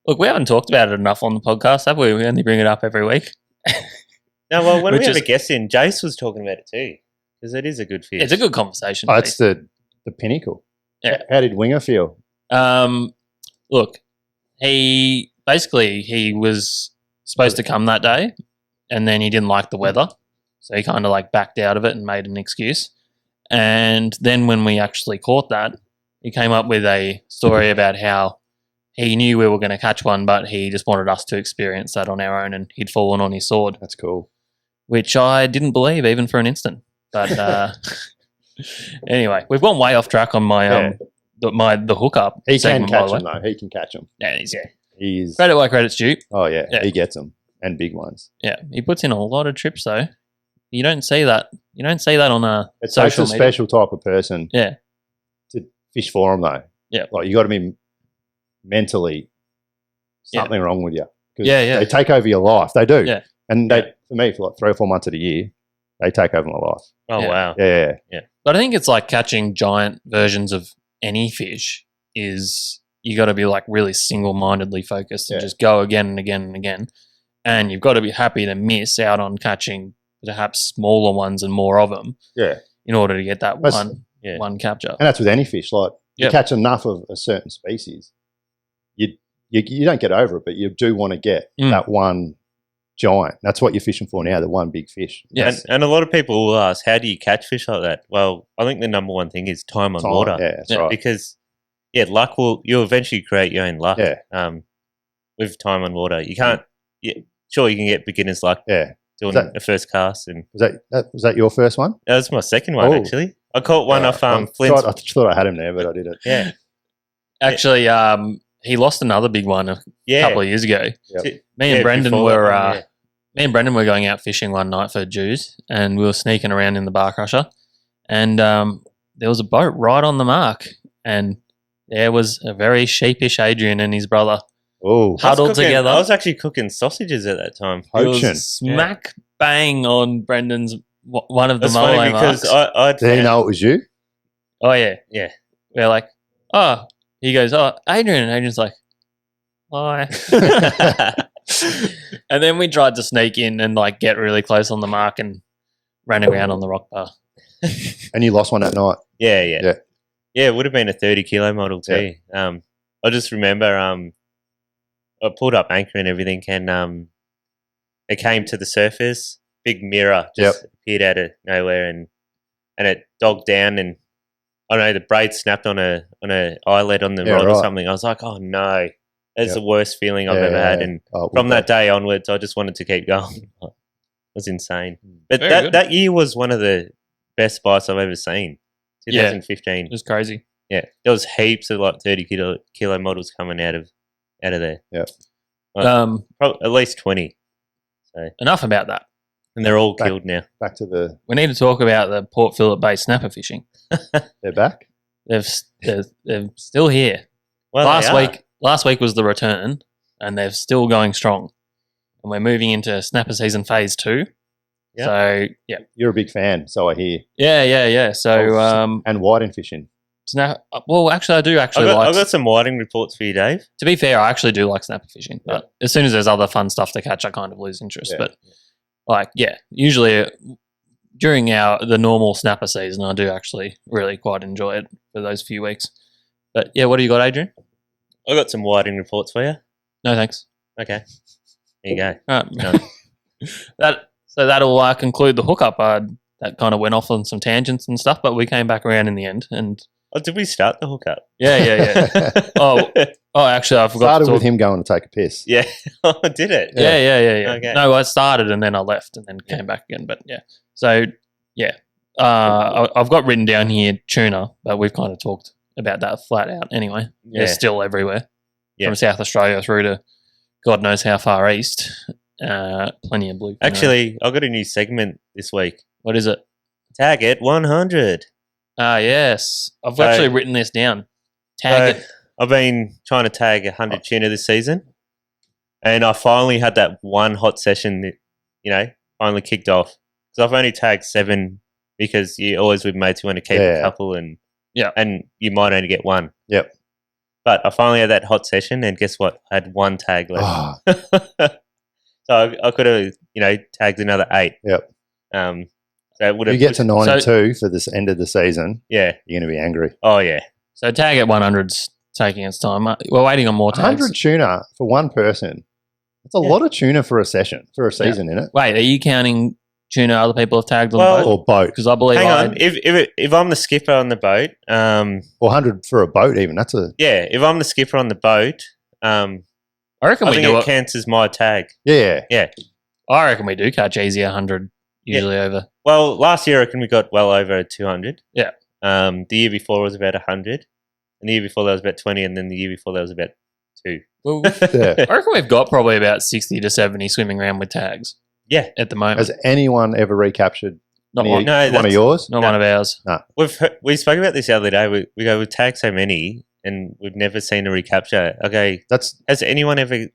[SPEAKER 1] Look, we haven't talked about it enough on the podcast, have we? We only bring it up every week.
[SPEAKER 2] No, well, when
[SPEAKER 1] Which
[SPEAKER 2] we have
[SPEAKER 1] is-
[SPEAKER 2] a guest in, Jace was talking about it too. Because it is a good fish.
[SPEAKER 1] It's a good conversation.
[SPEAKER 3] Oh, it's the pinnacle.
[SPEAKER 1] Yeah.
[SPEAKER 3] How did Winger feel?
[SPEAKER 1] Look, he was supposed to come that day, and then he didn't like the weather, so he kind of like backed out of it and made an excuse. And then when we actually caught that, he came up with a story about how he knew we were going to catch one, but he just wanted us to experience that on our own, and he'd fallen on his sword,
[SPEAKER 3] That's cool.
[SPEAKER 1] which I didn't believe even for an instant. But anyway, we've gone way off track on my the hookup.
[SPEAKER 3] He can
[SPEAKER 1] segment, by
[SPEAKER 3] catch
[SPEAKER 1] the
[SPEAKER 3] them,
[SPEAKER 1] way.
[SPEAKER 3] though. He can catch them.
[SPEAKER 1] Yeah, he's
[SPEAKER 3] He's.
[SPEAKER 1] credit where credit's due.
[SPEAKER 3] Oh, yeah.
[SPEAKER 1] Yeah.
[SPEAKER 3] He gets them. And big ones.
[SPEAKER 1] Yeah, he puts in a lot of trips though. You don't see that. You don't see that on a
[SPEAKER 3] It takes
[SPEAKER 1] social
[SPEAKER 3] a
[SPEAKER 1] media.
[SPEAKER 3] special type of person
[SPEAKER 1] Yeah,
[SPEAKER 3] to fish for them, though.
[SPEAKER 1] Yeah.
[SPEAKER 3] Like, you got to be mentally something wrong with you. 'Cause
[SPEAKER 1] Yeah.
[SPEAKER 3] They take over your life. They do.
[SPEAKER 1] Yeah.
[SPEAKER 3] And they, for me, for like 3 or 4 months of the year, they take over my life.
[SPEAKER 2] Oh,
[SPEAKER 1] Yeah.
[SPEAKER 2] wow.
[SPEAKER 3] Yeah.
[SPEAKER 1] but I think it's like catching giant versions of any fish. Is you got to be like really single-mindedly focused and
[SPEAKER 3] Yeah.
[SPEAKER 1] just go again and again and again, and you've got to be happy to miss out on catching perhaps smaller ones and more of them
[SPEAKER 3] Yeah.
[SPEAKER 1] in order to get that
[SPEAKER 3] That's-
[SPEAKER 1] one capture.
[SPEAKER 3] And that's with any fish. Like, you
[SPEAKER 1] Yep.
[SPEAKER 3] catch enough of a certain species, you don't get over it, but you do want to get that one giant. That's what you're fishing for now, the one big fish.
[SPEAKER 1] Yes.
[SPEAKER 2] And a lot of people will ask, how do you catch fish like that? Well, I think the number one thing is time on water.
[SPEAKER 3] Yeah, that's
[SPEAKER 1] Yeah.
[SPEAKER 3] right.
[SPEAKER 2] Because, luck you'll eventually create your own luck.
[SPEAKER 3] Yeah.
[SPEAKER 2] With time on water. You can't, sure, you can get beginner's luck
[SPEAKER 3] Yeah.
[SPEAKER 2] doing
[SPEAKER 3] that-
[SPEAKER 2] a first cast. And
[SPEAKER 3] Was that your first one?
[SPEAKER 2] that was my second one,
[SPEAKER 3] Oh.
[SPEAKER 2] actually. I caught one off
[SPEAKER 3] I
[SPEAKER 2] Flint's.
[SPEAKER 3] thought I had him there, but I didn't.
[SPEAKER 2] Yeah.
[SPEAKER 1] Actually, he lost another big one a
[SPEAKER 2] Yeah.
[SPEAKER 1] couple of years ago.
[SPEAKER 3] Yep.
[SPEAKER 1] Me and Brendan
[SPEAKER 2] before
[SPEAKER 1] were
[SPEAKER 2] that one,
[SPEAKER 1] me and Brendan were going out fishing one night for Jews, and we were sneaking around in the bar crusher, and there was a boat right on the mark, and there was a very sheepish Adrian and his brother
[SPEAKER 3] Oh,
[SPEAKER 2] I was
[SPEAKER 1] huddled
[SPEAKER 2] cooking-
[SPEAKER 1] together.
[SPEAKER 2] I was actually cooking sausages at that time.
[SPEAKER 1] It was
[SPEAKER 3] poaching.
[SPEAKER 1] smack bang on Brendan's one of the
[SPEAKER 2] That's funny
[SPEAKER 1] Mulloway
[SPEAKER 2] because
[SPEAKER 1] marks.
[SPEAKER 2] I'd
[SPEAKER 3] Did he know it was you?
[SPEAKER 1] Oh yeah,
[SPEAKER 2] Yeah.
[SPEAKER 1] we're like, oh, he goes, oh, Adrian, and Adrian's like, hi. And then we tried to sneak in and like get really close on the mark and ran around on the rock bar.
[SPEAKER 3] And you lost one that night.
[SPEAKER 2] Yeah.
[SPEAKER 3] Yeah.
[SPEAKER 2] Yeah, it would have been a 30-kilo model too. I just remember I pulled up anchor and everything, and it came to the surface. Big mirror just appeared out of nowhere, and it dogged down, and I don't know, the braid snapped on a eyelet on the
[SPEAKER 3] Yeah,
[SPEAKER 2] rod or
[SPEAKER 3] right.
[SPEAKER 2] something. I was like, oh no, that's
[SPEAKER 3] Yep.
[SPEAKER 2] the worst feeling I've ever had. And from that day onwards, I just wanted to keep going. It was insane. But
[SPEAKER 1] Very good.
[SPEAKER 2] that year was one of the best bites I've ever seen.
[SPEAKER 1] Yeah.
[SPEAKER 2] 2015.
[SPEAKER 1] It was crazy.
[SPEAKER 2] Yeah, there was heaps of like 30-kilo models coming out of there.
[SPEAKER 3] Yeah.
[SPEAKER 2] At least 20.
[SPEAKER 1] Enough about that.
[SPEAKER 2] And they're all killed now.
[SPEAKER 3] Back to the.
[SPEAKER 1] We need to talk about the Port Phillip-based snapper fishing.
[SPEAKER 3] They're back.
[SPEAKER 1] They're still here.
[SPEAKER 2] Well,
[SPEAKER 1] Last week was the return, and they're still going strong. And we're moving into snapper season phase 2.
[SPEAKER 2] Yep.
[SPEAKER 1] So yeah,
[SPEAKER 3] You're a big fan, so I hear.
[SPEAKER 1] yeah. So
[SPEAKER 3] and whiting fishing.
[SPEAKER 1] well, actually, I do actually like.
[SPEAKER 2] I've got some whiting reports for you, Dave.
[SPEAKER 1] To be fair, I actually do like snapper fishing, but as soon as there's other fun stuff to catch, I kind of lose interest.
[SPEAKER 3] Yeah.
[SPEAKER 1] But usually during the normal snapper season, I do actually really quite enjoy it for those few weeks. But yeah, what do you got, Adrian?
[SPEAKER 2] I've got some whiting reports for you.
[SPEAKER 1] No, thanks.
[SPEAKER 2] Okay. There you go.
[SPEAKER 1] All right. So that'll conclude the hookup. That kind of went off on some tangents and stuff, but we came back around in the end. And
[SPEAKER 2] Oh, did we start the hookup?
[SPEAKER 1] yeah. Actually, I forgot.
[SPEAKER 3] Started with him going to take a piss.
[SPEAKER 2] Yeah. Oh, did it?
[SPEAKER 1] Yeah.
[SPEAKER 2] Okay.
[SPEAKER 1] No, I started and then I left and then came back again. But yeah, so yeah, I've got written down here tuna, but we've kind of talked about that flat out anyway.
[SPEAKER 2] Yeah.
[SPEAKER 1] They're still everywhere,
[SPEAKER 2] Yeah.
[SPEAKER 1] from South Australia through to God knows how far east. Plenty of blue.
[SPEAKER 2] Actually, I've got a new segment this week.
[SPEAKER 1] What is it?
[SPEAKER 2] Tag it 100.
[SPEAKER 1] Yes, I've
[SPEAKER 2] So-
[SPEAKER 1] actually written this down. Tag
[SPEAKER 2] So,
[SPEAKER 1] it.
[SPEAKER 2] I've been trying to tag 100 tuna this season, and I finally had that one hot session that, finally kicked off. Because I've only tagged 7 because you always with mates, you want to keep a couple and you might only get one.
[SPEAKER 3] Yep.
[SPEAKER 2] But I finally had that hot session, and guess what? I had 1 tag left. So I could have, tagged another 8.
[SPEAKER 3] Yep.
[SPEAKER 2] So it would have.
[SPEAKER 3] You get to 92 for this end of the season,
[SPEAKER 2] Yeah.
[SPEAKER 3] you're going to be angry.
[SPEAKER 2] Oh yeah.
[SPEAKER 1] So tag at 100's taking its time. We're waiting on more tags.
[SPEAKER 3] 100 tuna for one person. That's a lot of tuna for a season, isn't it?
[SPEAKER 1] Wait, are you counting tuna other people have tagged on
[SPEAKER 2] Well-
[SPEAKER 1] the boat?
[SPEAKER 3] Or boat.
[SPEAKER 1] Because I believe
[SPEAKER 2] Hang on. If I'm the skipper on the boat,
[SPEAKER 3] Or 100 for a boat even. That's a...
[SPEAKER 2] yeah. If I'm the skipper on the boat,
[SPEAKER 1] I reckon
[SPEAKER 2] I
[SPEAKER 1] we
[SPEAKER 2] think
[SPEAKER 1] do
[SPEAKER 2] it
[SPEAKER 1] it.
[SPEAKER 2] counts as my tag.
[SPEAKER 3] Yeah.
[SPEAKER 1] I reckon we do catch easy 100 usually over.
[SPEAKER 2] Well, last year I reckon we got well over 200.
[SPEAKER 1] Yeah.
[SPEAKER 2] The year before was about 100, and the year before that was about 20, and then the year before that was about 2.
[SPEAKER 1] Well,
[SPEAKER 3] Yeah.
[SPEAKER 1] I reckon we've got probably about 60 to 70 swimming around with tags
[SPEAKER 2] Yeah.
[SPEAKER 1] at the moment.
[SPEAKER 3] Has anyone ever recaptured
[SPEAKER 1] Not
[SPEAKER 3] any-
[SPEAKER 1] one.
[SPEAKER 2] No,
[SPEAKER 3] one of
[SPEAKER 2] that's-
[SPEAKER 3] yours?
[SPEAKER 1] Not one of ours.
[SPEAKER 2] We spoke about this the other day. We've tagged so many, and we've never seen a recapture. Okay,
[SPEAKER 3] That's
[SPEAKER 2] has anyone ever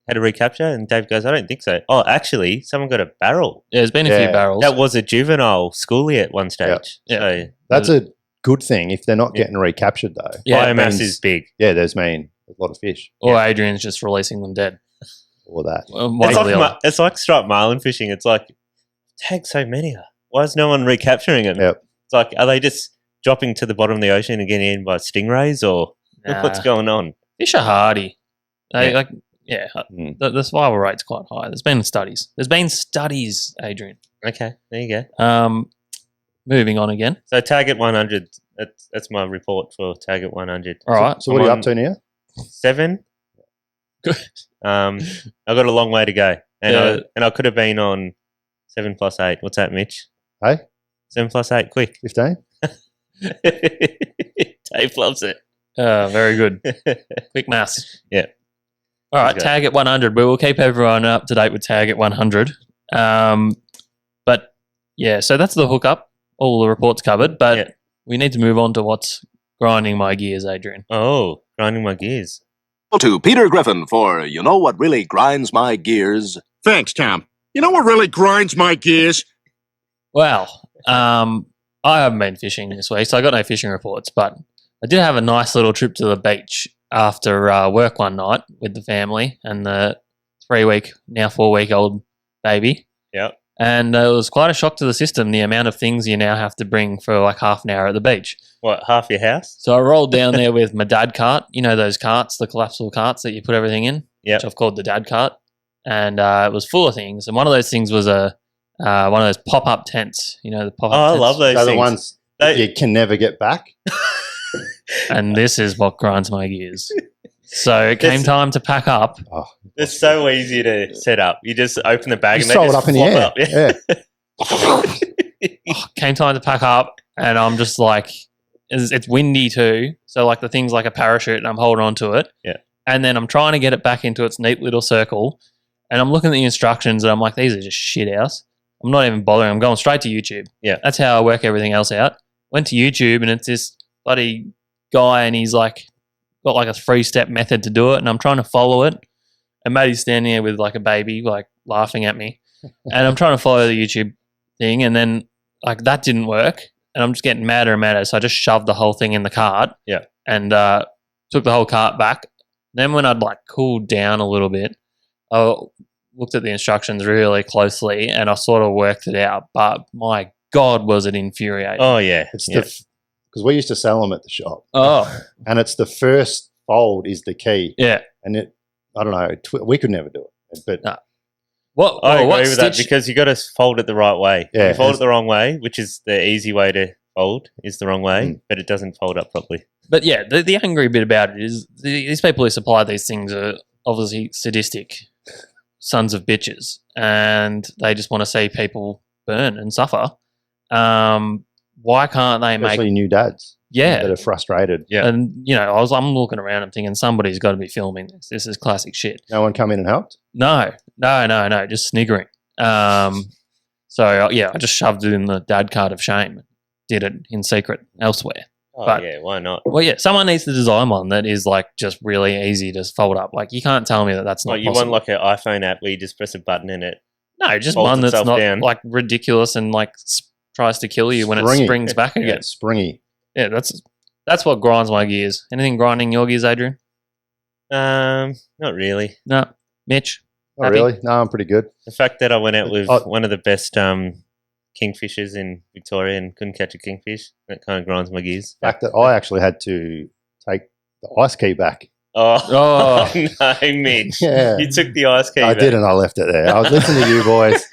[SPEAKER 2] had a recapture? And Dave goes, I don't think so. Oh, actually, someone got a barrel.
[SPEAKER 1] Yeah, there's been a
[SPEAKER 3] Yeah.
[SPEAKER 1] few barrels.
[SPEAKER 2] That was a juvenile schoolie at one stage.
[SPEAKER 1] Yeah.
[SPEAKER 2] So
[SPEAKER 3] that's a good thing if they're not getting recaptured though.
[SPEAKER 1] Yeah, it
[SPEAKER 2] biomass
[SPEAKER 3] means-
[SPEAKER 2] is big.
[SPEAKER 3] Yeah, there's a lot of fish.
[SPEAKER 1] or Adrian's just releasing them dead.
[SPEAKER 3] Or that.
[SPEAKER 1] One
[SPEAKER 2] It's
[SPEAKER 1] or the other.
[SPEAKER 2] it's like striped marlin fishing. It's like, tag so many. Why is no one recapturing them?
[SPEAKER 3] Yep.
[SPEAKER 2] It's like, are they just dropping to the bottom of the ocean and getting eaten by stingrays, or what's
[SPEAKER 1] Nah.
[SPEAKER 2] going on?
[SPEAKER 1] Fish are hardy. They
[SPEAKER 2] Yeah.
[SPEAKER 1] the survival rate's quite high. There's been studies, Adrian.
[SPEAKER 2] Okay, there you go.
[SPEAKER 1] Moving on again.
[SPEAKER 2] So Target 100. That's my report for Target 100.
[SPEAKER 1] All right.
[SPEAKER 3] So what are you
[SPEAKER 2] I'm
[SPEAKER 3] up to now?
[SPEAKER 2] 7.
[SPEAKER 1] Good.
[SPEAKER 2] I've got a long way to go, and
[SPEAKER 1] Yeah.
[SPEAKER 2] I could have been on 7 plus 8. What's that, Mitch?
[SPEAKER 3] Hey?
[SPEAKER 2] 7 plus 8, quick.
[SPEAKER 3] 15?
[SPEAKER 2] Dave loves it.
[SPEAKER 1] Very good. Quick maths.
[SPEAKER 2] Yeah.
[SPEAKER 1] All right.
[SPEAKER 2] Let's go.
[SPEAKER 1] Tag at 100. We will keep everyone up to date with Tag at 100. But yeah, so that's the hookup. All the reports covered, but
[SPEAKER 2] Yeah.
[SPEAKER 1] we need to move on to what's grinding my gears, Adrian.
[SPEAKER 2] Oh, grinding my gears.
[SPEAKER 4] To Peter Griffin for You Know What Really Grinds My Gears.
[SPEAKER 5] Thanks, Tom. You know what really grinds my gears?
[SPEAKER 1] Well, I haven't been fishing this week, so I got no fishing reports, but I did have a nice little trip to the beach after work one night with the family and the 3-week, now 4-week-old baby.
[SPEAKER 2] Yep.
[SPEAKER 1] And it was quite a shock to the system, the amount of things you now have to bring for like half an hour at the beach.
[SPEAKER 2] What, half your house?
[SPEAKER 1] So I rolled down there with my dad cart, you know those carts, the collapsible carts that you put everything in,
[SPEAKER 2] Yep.
[SPEAKER 1] which I've called the dad cart. And it was full of things. And one of those things was one of those pop-up tents, you know, the pop-up
[SPEAKER 2] Oh, I
[SPEAKER 1] tents.
[SPEAKER 2] love those
[SPEAKER 3] They're
[SPEAKER 2] things.
[SPEAKER 3] the ones
[SPEAKER 2] They-
[SPEAKER 3] you can never get back.
[SPEAKER 1] And this is what grinds my gears. So it came
[SPEAKER 2] That's-
[SPEAKER 1] time to pack up.
[SPEAKER 3] Oh,
[SPEAKER 2] It's so easy to set up. You just open the bag
[SPEAKER 3] you
[SPEAKER 2] and
[SPEAKER 3] throw
[SPEAKER 2] they
[SPEAKER 3] it
[SPEAKER 2] just
[SPEAKER 3] up in the
[SPEAKER 2] flop
[SPEAKER 3] air.
[SPEAKER 2] up. Yeah.
[SPEAKER 3] Yeah.
[SPEAKER 1] Came time to pack up, and I'm just like, it's windy too. So like the thing's like a parachute, and I'm holding on to it.
[SPEAKER 2] Yeah.
[SPEAKER 1] And then I'm trying to get it back into its neat little circle, and I'm looking at the instructions, and I'm like, these are just shit house. I'm not even bothering. I'm going straight to YouTube.
[SPEAKER 2] Yeah.
[SPEAKER 1] That's how I work everything else out. Went to YouTube and it's this bloody guy and he's like got like a 3-step method to do it and I'm trying to follow it. And Maddie's standing there with like a baby, like laughing at me. And I'm trying to follow the YouTube thing and then like that didn't work. And I'm just getting madder and madder. So I just shoved the whole thing in the cart.
[SPEAKER 2] Yeah.
[SPEAKER 1] And took the whole cart back. Then when I'd like cooled down a little bit, I looked at the instructions really closely and I sort of worked it out. But my God, was it infuriating.
[SPEAKER 2] Oh, yeah.
[SPEAKER 3] It's
[SPEAKER 2] yeah.
[SPEAKER 3] because we used to sell them at the shop.
[SPEAKER 1] Oh,
[SPEAKER 3] And it's the first fold is the key.
[SPEAKER 1] yeah.
[SPEAKER 3] And I don't know, we could never do it. But
[SPEAKER 1] No. What?
[SPEAKER 2] I agree
[SPEAKER 1] what
[SPEAKER 2] with that
[SPEAKER 1] stitch?
[SPEAKER 2] because you got to fold it the right way.
[SPEAKER 3] Yeah,
[SPEAKER 2] If you fold
[SPEAKER 3] it's-
[SPEAKER 2] it the wrong way, which is the easy way to fold, is the wrong way, but it doesn't fold up properly.
[SPEAKER 1] But yeah, the angry bit about it is these people who supply these things are obviously sadistic sons of bitches, and they just want to see people burn and suffer. Why can't they
[SPEAKER 3] especially
[SPEAKER 1] make?
[SPEAKER 3] new dads
[SPEAKER 1] Yeah,
[SPEAKER 3] that are frustrated.
[SPEAKER 2] Yeah.
[SPEAKER 1] and you know, I'm looking around and thinking somebody's got to be filming this. This is classic shit.
[SPEAKER 3] No one come in and helped?
[SPEAKER 1] No, just sniggering. So yeah, I just shoved it in the dad card of shame. Did it in secret elsewhere.
[SPEAKER 2] Oh,
[SPEAKER 1] But-
[SPEAKER 2] yeah, why not?
[SPEAKER 1] Well, yeah, someone needs to design one that is like just really easy to fold up. Like you can't tell me that that's not
[SPEAKER 2] Like you
[SPEAKER 1] possible.
[SPEAKER 2] want like an iPhone app where you just press a button in it.
[SPEAKER 1] No, just
[SPEAKER 2] folds
[SPEAKER 1] one that's
[SPEAKER 2] itself
[SPEAKER 1] not
[SPEAKER 2] down.
[SPEAKER 1] like ridiculous and like tries to kill you when it
[SPEAKER 3] Springy.
[SPEAKER 1] springs back again.
[SPEAKER 3] Yeah, springy.
[SPEAKER 1] Yeah, that's what grinds my gears. Anything grinding your gears, Adrian?
[SPEAKER 2] Not really.
[SPEAKER 1] No, Mitch.
[SPEAKER 3] Not
[SPEAKER 1] Happy?
[SPEAKER 3] really. No, I'm pretty good.
[SPEAKER 2] The fact that I went out with
[SPEAKER 3] Oh.
[SPEAKER 2] one of the best kingfishers in Victoria and couldn't catch a kingfish, that kind of grinds my gears.
[SPEAKER 3] The fact that I actually had to take the ice key back.
[SPEAKER 2] Oh,
[SPEAKER 1] Oh.
[SPEAKER 2] no, Mitch.
[SPEAKER 3] Yeah.
[SPEAKER 2] You took the ice key
[SPEAKER 3] I
[SPEAKER 2] back.
[SPEAKER 3] did, and I left it there. I was listening to you boys.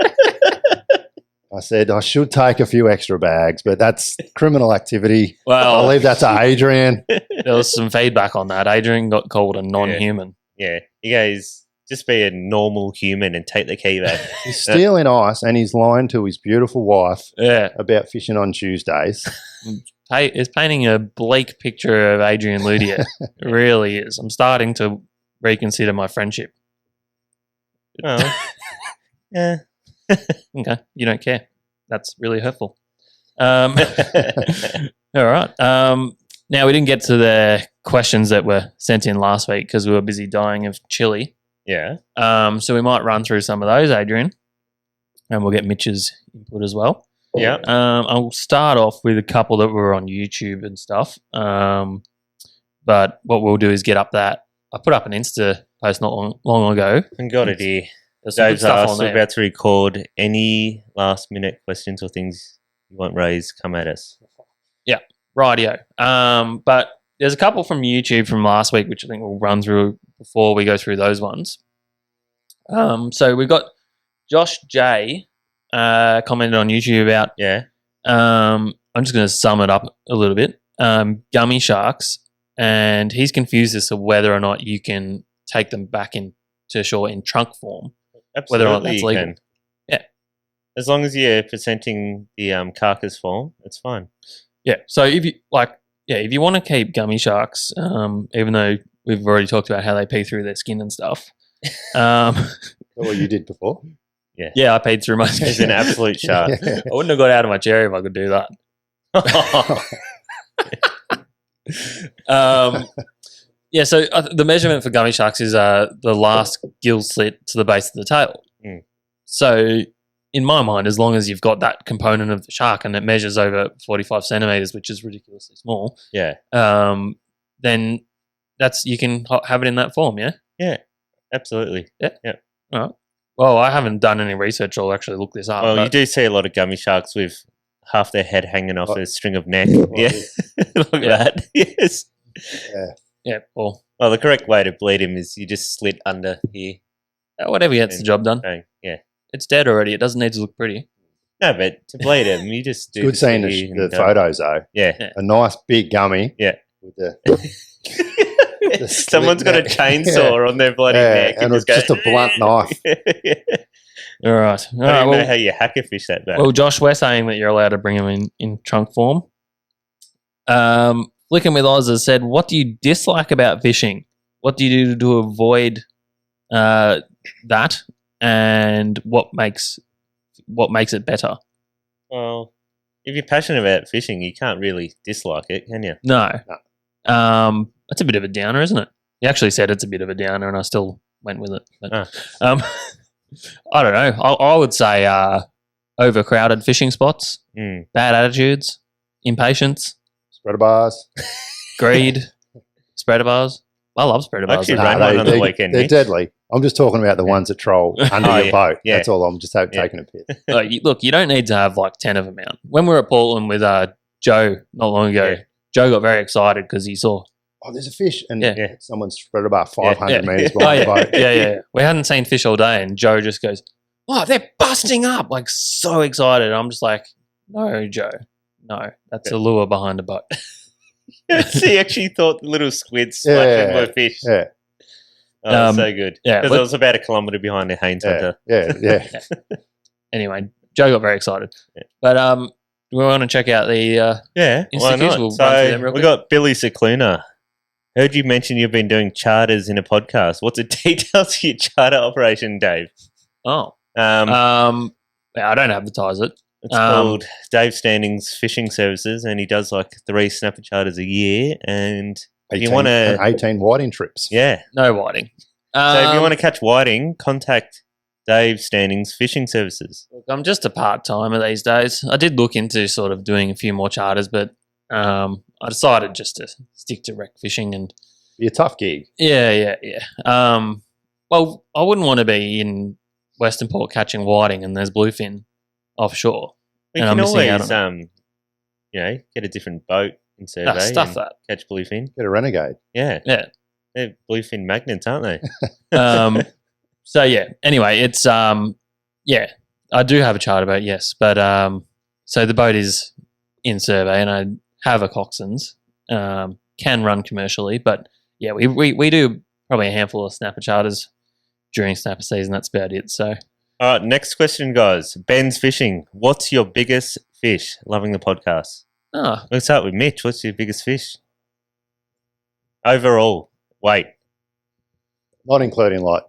[SPEAKER 3] I said I should take a few extra bags, but that's criminal activity. I'll
[SPEAKER 1] Well,
[SPEAKER 3] leave that to Adrian.
[SPEAKER 1] there was some feedback on that. Adrian got called a non-human.
[SPEAKER 2] Yeah. You guys just be a normal human and take the key back.
[SPEAKER 3] He's stealing ice, and he's lying to his beautiful wife
[SPEAKER 1] Yeah,
[SPEAKER 3] about fishing on Tuesdays.
[SPEAKER 1] it's painting a bleak picture of Adrian Ludier. It really is. I'm starting to reconsider my friendship.
[SPEAKER 2] Oh. Yeah.
[SPEAKER 1] Okay, you don't care. That's really hurtful. All right. Now, we didn't get to the questions that were sent in last week because we were busy dying of chili.
[SPEAKER 2] Yeah.
[SPEAKER 1] So we might run through some of those, Adrian, and we'll get Mitch's input as well.
[SPEAKER 2] Yeah.
[SPEAKER 1] I'll start off with a couple that were on YouTube and stuff. But what we'll do is get up that. I put up an Insta post not long ago.
[SPEAKER 2] I got it here.
[SPEAKER 1] There's some good
[SPEAKER 2] Dave's
[SPEAKER 1] stuff on
[SPEAKER 2] asked, we're
[SPEAKER 1] there.
[SPEAKER 2] about to record any last minute questions or things you want raised, come at us.
[SPEAKER 1] Rightio. But there's a couple from YouTube from last week, which I think we'll run through before we go through those ones. So we've got Josh J commented on YouTube about,
[SPEAKER 2] Yeah.
[SPEAKER 1] I'm just going to sum it up a little bit, gummy sharks, and he's confused as to whether or not you can take them back into shore in trunk form.
[SPEAKER 2] Absolutely.
[SPEAKER 1] Whether or not that's
[SPEAKER 2] you
[SPEAKER 1] legal.
[SPEAKER 2] can.
[SPEAKER 1] Yeah.
[SPEAKER 2] As long as you're presenting the carcass form, it's fine.
[SPEAKER 1] Yeah. So if you if you want to keep gummy sharks, even though we've already talked about how they pee through their skin and stuff.
[SPEAKER 3] Is that what you did before?
[SPEAKER 1] Yeah, I paid through my skin.
[SPEAKER 2] He's an absolute shark.
[SPEAKER 3] Yeah.
[SPEAKER 1] I wouldn't have got out of my chair if I could do that. So the measurement for gummy sharks is the last gill slit to the base of the tail.
[SPEAKER 2] Mm.
[SPEAKER 1] So in my mind, as long as you've got that component of the shark and it measures over 45 centimeters, which is ridiculously small,
[SPEAKER 2] Yeah.
[SPEAKER 1] then you can have it in that form, yeah?
[SPEAKER 2] Yeah. Absolutely.
[SPEAKER 1] All right. Well, I haven't done any research or actually looked this up.
[SPEAKER 2] Well,
[SPEAKER 1] but
[SPEAKER 2] you do see a lot of gummy sharks with half their head hanging off
[SPEAKER 3] Like-
[SPEAKER 2] a string of neck.
[SPEAKER 3] like
[SPEAKER 2] Yeah.
[SPEAKER 3] this.
[SPEAKER 2] Like
[SPEAKER 1] Yeah.
[SPEAKER 2] that. Yes.
[SPEAKER 1] yeah, well,
[SPEAKER 2] Well, the correct way to bleed him is you just slit under here.
[SPEAKER 1] whatever gets the job done.
[SPEAKER 2] Bang. Yeah.
[SPEAKER 1] It's dead already. It doesn't need to look pretty.
[SPEAKER 2] No, but to bleed him, you just do
[SPEAKER 3] Good
[SPEAKER 2] the
[SPEAKER 3] seeing
[SPEAKER 2] slit here
[SPEAKER 3] the
[SPEAKER 2] and,
[SPEAKER 3] photos, though.
[SPEAKER 2] Yeah.
[SPEAKER 3] A nice big gummy.
[SPEAKER 2] Yeah.
[SPEAKER 3] With the slit
[SPEAKER 2] Someone's got a
[SPEAKER 3] neck.
[SPEAKER 2] chainsaw on their bloody
[SPEAKER 3] Yeah,
[SPEAKER 2] neck.
[SPEAKER 3] and it's just a blunt knife.
[SPEAKER 1] All right.
[SPEAKER 2] I don't know how you hack a fish that bad.
[SPEAKER 1] Well, Josh, we're saying that you're allowed to bring them in trunk form. Flicking with Oz has said, what do you dislike about fishing? What do you do to avoid that? And what makes what makes it better?
[SPEAKER 2] Well, if you're passionate about fishing, you can't really dislike it, can you?
[SPEAKER 1] No. It's a bit of a downer, isn't it? You actually said it's a bit of a downer, and I still went with it. But, I don't know. I would say overcrowded fishing spots, bad attitudes, impatience,
[SPEAKER 3] Spreader bars.
[SPEAKER 1] greed, spreader bars. I love spreader
[SPEAKER 2] I
[SPEAKER 1] bars.
[SPEAKER 2] actually ran one on the weekend.
[SPEAKER 3] They're
[SPEAKER 2] Mitch.
[SPEAKER 3] deadly. I'm just talking about the ones that troll under your boat.
[SPEAKER 2] Yeah.
[SPEAKER 3] That's all. I'm just taking a piss.
[SPEAKER 1] Look, you don't need to have like 10 of them out. When we were at Portland with Joe not long ago, Joe got very excited because he saw,
[SPEAKER 3] oh, there's a fish. And
[SPEAKER 1] Yeah.
[SPEAKER 3] someone's spread about 500 metres behind the boat.
[SPEAKER 1] Yeah. We hadn't seen fish all day, and Joe just goes, oh, they're busting up. Like, so excited. I'm just like, no, Joe. No, that's a lure behind a boat.
[SPEAKER 2] He actually thought the little squid splashing were fish.
[SPEAKER 3] Yeah.
[SPEAKER 2] Oh, so good.
[SPEAKER 1] Yeah,
[SPEAKER 2] because I was about a kilometre behind the Haynes Hunter.
[SPEAKER 3] Yeah.
[SPEAKER 1] Anyway, Joe got very excited. But we want to check out the
[SPEAKER 2] Yeah, why
[SPEAKER 1] institutes.
[SPEAKER 2] not?
[SPEAKER 1] We'll run through them real
[SPEAKER 2] We
[SPEAKER 1] quick.
[SPEAKER 2] got Billy Cicluna. Heard you mention you've been doing charters in a podcast. What's the details of your charter operation, Dave?
[SPEAKER 1] Oh. Yeah, I don't advertise it.
[SPEAKER 2] It's called Dave Standing's Fishing Services, and he does like 3 snapper charters a year. And if you want to,
[SPEAKER 3] 18 whiting trips.
[SPEAKER 2] yeah.
[SPEAKER 1] No whiting.
[SPEAKER 2] So if you want to catch whiting, contact Dave Standing's Fishing Services.
[SPEAKER 1] Look, I'm just a part-timer these days. I did look into sort of doing a few more charters, but I decided just to stick to wreck fishing and
[SPEAKER 3] Be a tough gig.
[SPEAKER 1] yeah. Well, I wouldn't want to be in Western Port catching whiting and there's bluefin offshore.
[SPEAKER 2] We
[SPEAKER 1] And
[SPEAKER 2] can
[SPEAKER 1] I'm missing out
[SPEAKER 2] always,
[SPEAKER 1] on
[SPEAKER 2] get a different boat in survey
[SPEAKER 1] stuff
[SPEAKER 2] and
[SPEAKER 1] that.
[SPEAKER 2] catch bluefin.
[SPEAKER 3] Get a renegade.
[SPEAKER 2] Yeah,
[SPEAKER 1] Yeah.
[SPEAKER 2] they're bluefin magnets, aren't they?
[SPEAKER 1] So yeah. Anyway, it's I do have a charter boat, yes, but so the boat is in survey and I have a coxswains. Can run commercially, but yeah, we do probably a handful of snapper charters during snapper season. That's about it. So
[SPEAKER 2] All right, next question, guys. Ben's Fishing. What's your biggest fish? Loving the podcast. Let's start with Mitch. What's your biggest fish? Overall, weight.
[SPEAKER 3] Not including like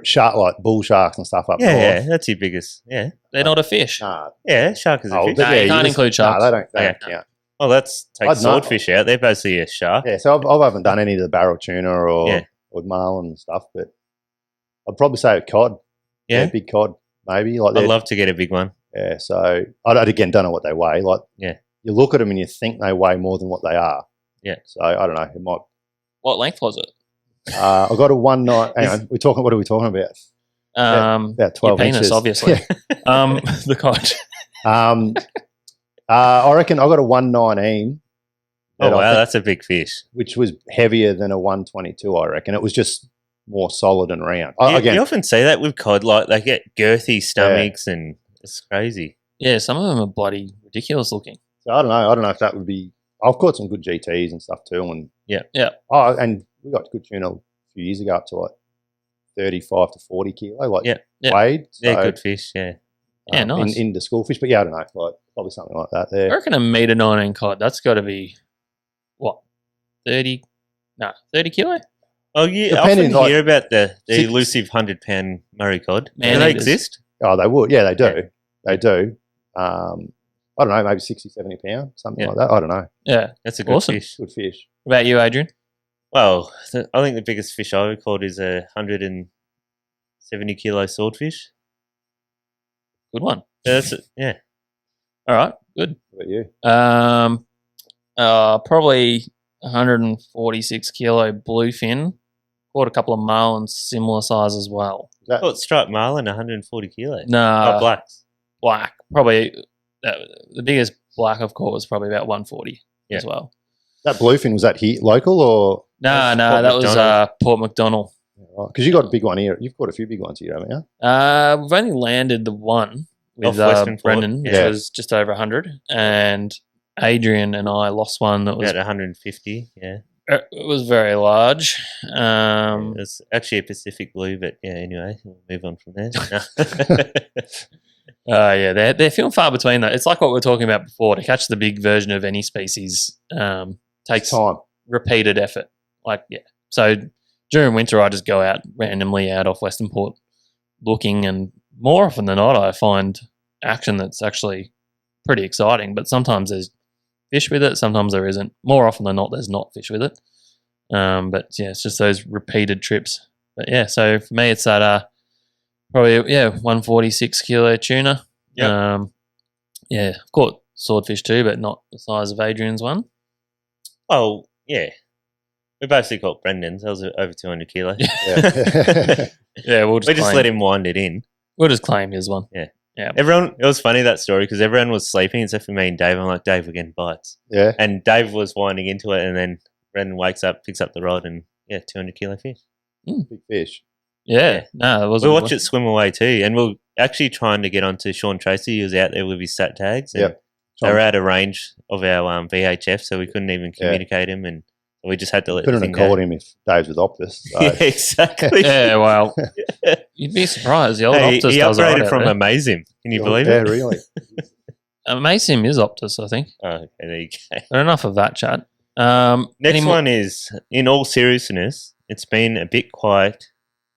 [SPEAKER 3] shark, like bull sharks and stuff up
[SPEAKER 2] Yeah,
[SPEAKER 3] north.
[SPEAKER 2] yeah, that's your biggest. Yeah,
[SPEAKER 1] they're not a fish.
[SPEAKER 3] Nah.
[SPEAKER 2] yeah, shark is a fish.
[SPEAKER 1] No, you can't include sharks.
[SPEAKER 3] No, they don't
[SPEAKER 2] Okay.
[SPEAKER 3] count.
[SPEAKER 2] Well, let's take
[SPEAKER 3] I'd know.
[SPEAKER 2] swordfish out. They're basically a shark.
[SPEAKER 3] Yeah, so I haven't done any of the barrel tuna or
[SPEAKER 2] Yeah.
[SPEAKER 3] marlin and stuff, but I'd probably say a cod.
[SPEAKER 2] Yeah?
[SPEAKER 3] Big cod, maybe. Like
[SPEAKER 2] I'd
[SPEAKER 3] they're-
[SPEAKER 2] love to get a big one.
[SPEAKER 3] Yeah, so again don't know what they weigh. Like,
[SPEAKER 2] Yeah.
[SPEAKER 3] you look at them and you think they weigh more than what they are.
[SPEAKER 2] Yeah.
[SPEAKER 3] So I don't know. It might.
[SPEAKER 1] What length was it?
[SPEAKER 3] I got a 1.9. Hang on, what are we talking about? About 12
[SPEAKER 1] your penis,
[SPEAKER 3] inches.
[SPEAKER 1] obviously. The cod.
[SPEAKER 3] I reckon I got a 119.
[SPEAKER 2] Oh,
[SPEAKER 3] that I
[SPEAKER 2] wow,
[SPEAKER 3] think-
[SPEAKER 2] that's a big fish.
[SPEAKER 3] which was heavier than a 122. I reckon it was just more solid and round.
[SPEAKER 2] You often see that with cod. Like, they get girthy stomachs and it's crazy.
[SPEAKER 1] Yeah, some of them are bloody ridiculous looking.
[SPEAKER 3] So I don't know. I don't know if that would be. I've caught some good GTs and stuff too, and
[SPEAKER 2] Yeah.
[SPEAKER 3] Oh, and we got good tuna a few years ago up to like 35 to 40 kilo, like
[SPEAKER 2] Yeah.
[SPEAKER 3] weighed.
[SPEAKER 2] They're
[SPEAKER 3] So,
[SPEAKER 2] good fish, yeah.
[SPEAKER 1] Yeah, nice.
[SPEAKER 3] In the school fish, but yeah, I don't know, like probably something like that
[SPEAKER 1] I
[SPEAKER 3] there.
[SPEAKER 1] reckon a metre 19 cod, that's got to be, what, 30? No, 30 kilo?
[SPEAKER 2] Oh, yeah. I
[SPEAKER 3] Depending,
[SPEAKER 2] often
[SPEAKER 3] like,
[SPEAKER 2] hear about the
[SPEAKER 3] six-
[SPEAKER 2] elusive 100-pound Murray cod.
[SPEAKER 1] Man
[SPEAKER 2] Do they
[SPEAKER 1] eaters.
[SPEAKER 2] exist?
[SPEAKER 3] Oh, they would. Yeah, they do.
[SPEAKER 2] Yeah.
[SPEAKER 3] They do. I don't know, maybe 60, 70 pounds, something
[SPEAKER 2] Yeah.
[SPEAKER 3] like that. I don't know.
[SPEAKER 1] Yeah.
[SPEAKER 2] That's a good
[SPEAKER 1] Awesome.
[SPEAKER 2] fish.
[SPEAKER 3] Good fish.
[SPEAKER 1] What about you, Adrian?
[SPEAKER 2] Well, I think the biggest fish I ever caught is a 170-kilo swordfish.
[SPEAKER 1] Good one.
[SPEAKER 2] That's it. Yeah.
[SPEAKER 1] All right, good.
[SPEAKER 3] What about you?
[SPEAKER 1] Probably 146 kilo bluefin. Caught a couple of marlins similar size as well.
[SPEAKER 3] Is that,
[SPEAKER 2] I caught striped marlin 140 kilos.
[SPEAKER 1] No,
[SPEAKER 2] Blacks.
[SPEAKER 1] black. Probably the biggest black I've caught was probably about 140 as
[SPEAKER 2] Yeah.
[SPEAKER 1] well.
[SPEAKER 3] that bluefin, was that here local or?
[SPEAKER 1] No,
[SPEAKER 2] That's Port
[SPEAKER 1] that was
[SPEAKER 2] MacDonald.
[SPEAKER 1] Port MacDonald.
[SPEAKER 3] Because you got a big one here. You've caught a few big ones here, haven't you?
[SPEAKER 1] We've only landed the one
[SPEAKER 2] Off
[SPEAKER 1] with
[SPEAKER 2] Western Port,
[SPEAKER 1] Brendan, which
[SPEAKER 3] yeah.
[SPEAKER 1] was just over 100, and Adrian and I lost one that was
[SPEAKER 2] About 150, yeah.
[SPEAKER 1] it was very large.
[SPEAKER 2] It's actually a Pacific blue, but yeah, anyway, we'll move on from there.
[SPEAKER 1] Yeah, they're few and far between though. It's like what we were talking about before. To catch the big version of any species takes
[SPEAKER 3] Time.
[SPEAKER 1] repeated effort. Like, yeah. So during winter, I just go out randomly out off Western Port looking and more often than not, I find action that's actually pretty exciting. But sometimes there's fish with it, sometimes there isn't. More often than not, there's not fish with it. But yeah, it's just those repeated trips. But yeah, so for me, it's that probably 146 kilo tuna.
[SPEAKER 2] Yep.
[SPEAKER 1] Yeah, I've caught swordfish too, but not the size of Adrian's one.
[SPEAKER 2] Oh, yeah. We basically caught Brendan's. That was over 200 kilos.
[SPEAKER 3] Yeah.
[SPEAKER 1] Yeah,
[SPEAKER 2] We just let him wind it in.
[SPEAKER 1] We'll just claim his one.
[SPEAKER 2] Yeah.
[SPEAKER 1] Yeah.
[SPEAKER 2] Everyone, it was funny, that story, because everyone was sleeping except for me and Dave. I'm like, Dave, we're getting bites.
[SPEAKER 3] Yeah.
[SPEAKER 2] And Dave was winding into it, and then Brendan wakes up, picks up the rod, and 200 kilo fish.
[SPEAKER 3] Big fish.
[SPEAKER 1] Yeah. No, it was.
[SPEAKER 2] We watch it swim away too, and we're actually trying to get onto Sean Tracy. He was out there with his sat tags. And
[SPEAKER 3] Yep.
[SPEAKER 2] they were out of range of our VHF, so we couldn't even communicate him, and we just had to let
[SPEAKER 3] Couldn't
[SPEAKER 2] the
[SPEAKER 3] have
[SPEAKER 2] thing go.
[SPEAKER 3] caught him if Dave's with Optus. So.
[SPEAKER 2] Yeah, exactly.
[SPEAKER 1] Yeah, well, you'd be surprised. The old Optus
[SPEAKER 2] he
[SPEAKER 1] does all right
[SPEAKER 2] upgraded
[SPEAKER 1] out
[SPEAKER 2] from
[SPEAKER 1] there.
[SPEAKER 2] Amaze Him. Can you
[SPEAKER 3] Yeah,
[SPEAKER 2] believe
[SPEAKER 3] yeah,
[SPEAKER 2] it?
[SPEAKER 3] really.
[SPEAKER 1] Amazing is Optus, I think.
[SPEAKER 2] Oh, okay, there you go.
[SPEAKER 1] But enough of that chat.
[SPEAKER 2] Next one is, in all seriousness, it's been a bit quiet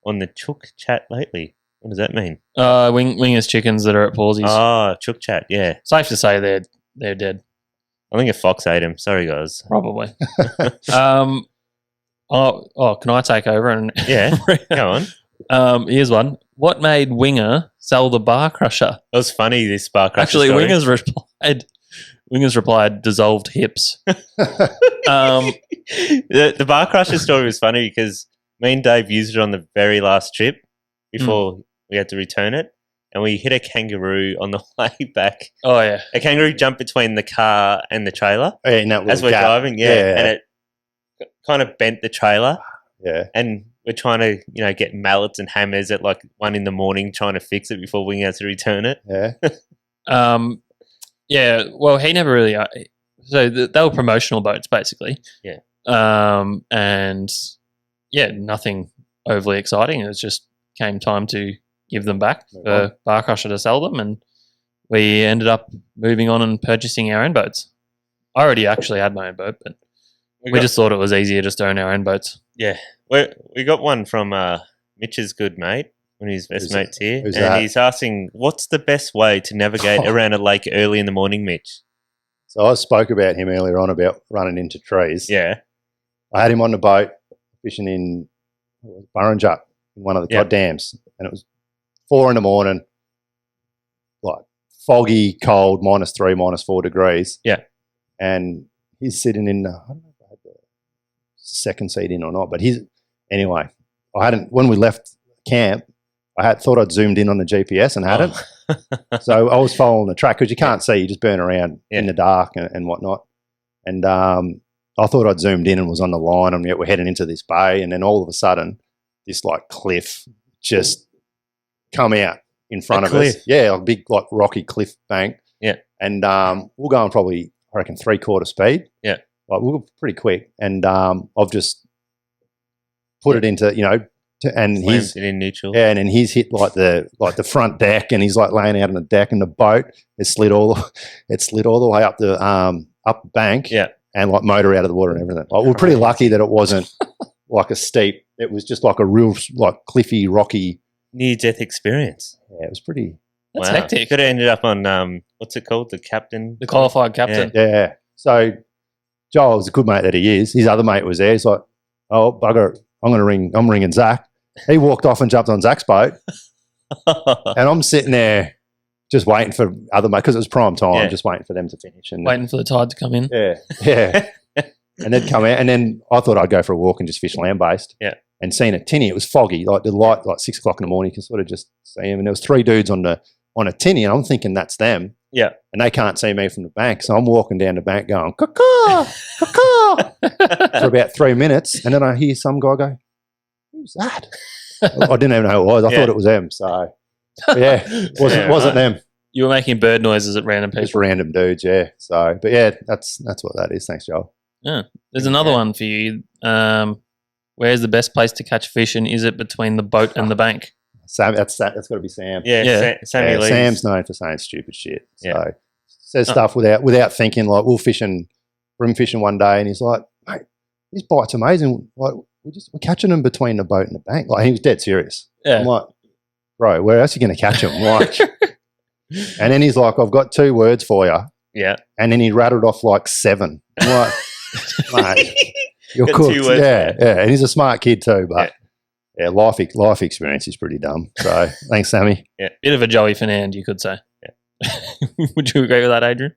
[SPEAKER 2] on the Chook chat lately. What does that mean?
[SPEAKER 1] Wingers chickens that are at Pawsey's.
[SPEAKER 2] Oh, Chook chat, yeah.
[SPEAKER 1] Safe to say they're dead,
[SPEAKER 2] I think a fox ate him. Sorry, guys.
[SPEAKER 1] probably. Can I take over and
[SPEAKER 2] Yeah, go on.
[SPEAKER 1] here's one. What made Winger sell the bar crusher?
[SPEAKER 2] It was funny, this bar crusher
[SPEAKER 1] Actually,
[SPEAKER 2] story.
[SPEAKER 1] Wingers replied dissolved hips.
[SPEAKER 2] The bar crusher story was funny because me and Dave used it on the very last trip before we had to return it, and we hit a kangaroo on the way back.
[SPEAKER 1] Oh yeah.
[SPEAKER 2] A kangaroo jumped between the car and the trailer
[SPEAKER 3] Yeah, in that
[SPEAKER 2] as
[SPEAKER 3] little
[SPEAKER 2] we're
[SPEAKER 3] gap.
[SPEAKER 2] driving, and it kind of bent the trailer,
[SPEAKER 3] Yeah.
[SPEAKER 2] and we're trying to, get mallets and hammers at like 1 a.m. trying to fix it before we had to return it.
[SPEAKER 3] Yeah.
[SPEAKER 1] Yeah. Well, he never really. So they were promotional boats, basically.
[SPEAKER 2] Yeah.
[SPEAKER 1] And yeah, nothing overly exciting. It was just came time to give them back for Bar Crusher to sell them, and we ended up moving on and purchasing our own boats. I already actually had my own boat, but we just thought it was easier just to own our own boats.
[SPEAKER 2] Yeah. We got one from Mitch's good mate, one of his best mates here,
[SPEAKER 3] who's
[SPEAKER 2] and
[SPEAKER 3] that?
[SPEAKER 2] he's asking, what's the best way to navigate around a lake early in the morning, Mitch?
[SPEAKER 3] So I spoke about him earlier on about running into trees.
[SPEAKER 2] Yeah.
[SPEAKER 3] I had him on the boat fishing in Burrinjup in one of the cod dams, and it was 4 a.m, like foggy, cold, -3, -4 degrees.
[SPEAKER 2] Yeah.
[SPEAKER 3] And he's sitting in, I don't know if I had the second seat in or not, but anyway, when we left camp, I thought I'd zoomed in on the GPS and hadn't. So I was following the track because you can't see, you just burn around in the dark and whatnot. And I thought I'd zoomed in and was on the line, and yet we're heading into this bay, and then all of a sudden, this like cliff just come out in front of us. Yeah, a big like rocky cliff bank.
[SPEAKER 2] Yeah.
[SPEAKER 3] And we're going probably, I reckon, 3/4 speed.
[SPEAKER 2] Yeah.
[SPEAKER 3] Like we were pretty quick, and I've just put it into, and he's
[SPEAKER 2] in neutral.
[SPEAKER 3] yeah, and then he's hit like the front deck, and he's like laying out on the deck, and the boat has slid all the way up the up the bank.
[SPEAKER 2] Yeah.
[SPEAKER 3] And like motor out of the water and everything. Like, we're pretty lucky that it wasn't like a steep. It was just like a real like cliffy, rocky.
[SPEAKER 2] Near-death experience.
[SPEAKER 3] Yeah, it was pretty.
[SPEAKER 1] That's hectic.
[SPEAKER 2] Could have ended up on, what's it called? The captain?
[SPEAKER 1] The qualified captain.
[SPEAKER 3] Yeah. So Joel was a good mate that he is. His other mate was there. He's like, oh, bugger, I'm ringing Zach. He walked off and jumped on Zach's boat. And I'm sitting there just waiting for other mates, because it was prime time, just waiting for them to finish. And
[SPEAKER 1] Waiting for the tide to come in.
[SPEAKER 3] Yeah. And they'd come out, and then I thought I'd go for a walk and just fish land-based.
[SPEAKER 2] Yeah.
[SPEAKER 3] And seeing a tinny, it was foggy, like the light, like 6 o'clock in the morning, you can sort of just see him. And there was 3 dudes on a tinny, and I'm thinking that's them.
[SPEAKER 2] Yeah.
[SPEAKER 3] And they can't see me from the bank, so I'm walking down the bank going, caw-caw, caw-caw, for about 3 minutes, and then I hear some guy go, who's that? I didn't even know who it was. I thought it was them. So, yeah, wasn't them.
[SPEAKER 1] You were making bird noises at random people.
[SPEAKER 3] Just random dudes, yeah. So, but yeah, that's what that is. Thanks, Joel.
[SPEAKER 1] Yeah. There's another one for you. Where's the best place to catch fish, and is it between the boat and the bank?
[SPEAKER 3] Sam, that's got to be Sam.
[SPEAKER 1] Yeah.
[SPEAKER 2] Sammy Lee.
[SPEAKER 3] Sam's known for saying stupid shit. So
[SPEAKER 2] Yeah.
[SPEAKER 3] says stuff without thinking. Like we're brim fishing one day, and he's like, "Mate, this bite's amazing. Like we're catching them between the boat and the bank." Like he was dead serious.
[SPEAKER 1] Yeah.
[SPEAKER 3] I'm like, bro, where else are you going to catch them? Like, and then he's like, I've got 2 words for you.
[SPEAKER 2] Yeah.
[SPEAKER 3] And then he rattled off like 7. I'm like, mate, you're
[SPEAKER 2] Got
[SPEAKER 3] cooked.
[SPEAKER 2] 2 words
[SPEAKER 3] Yeah,
[SPEAKER 2] for
[SPEAKER 3] yeah. And he's a smart kid too, but yeah, life experience is pretty dumb. So thanks, Sammy.
[SPEAKER 1] Bit of a Joey Fernand, you could say. Yeah. Would you agree with that, Adrian?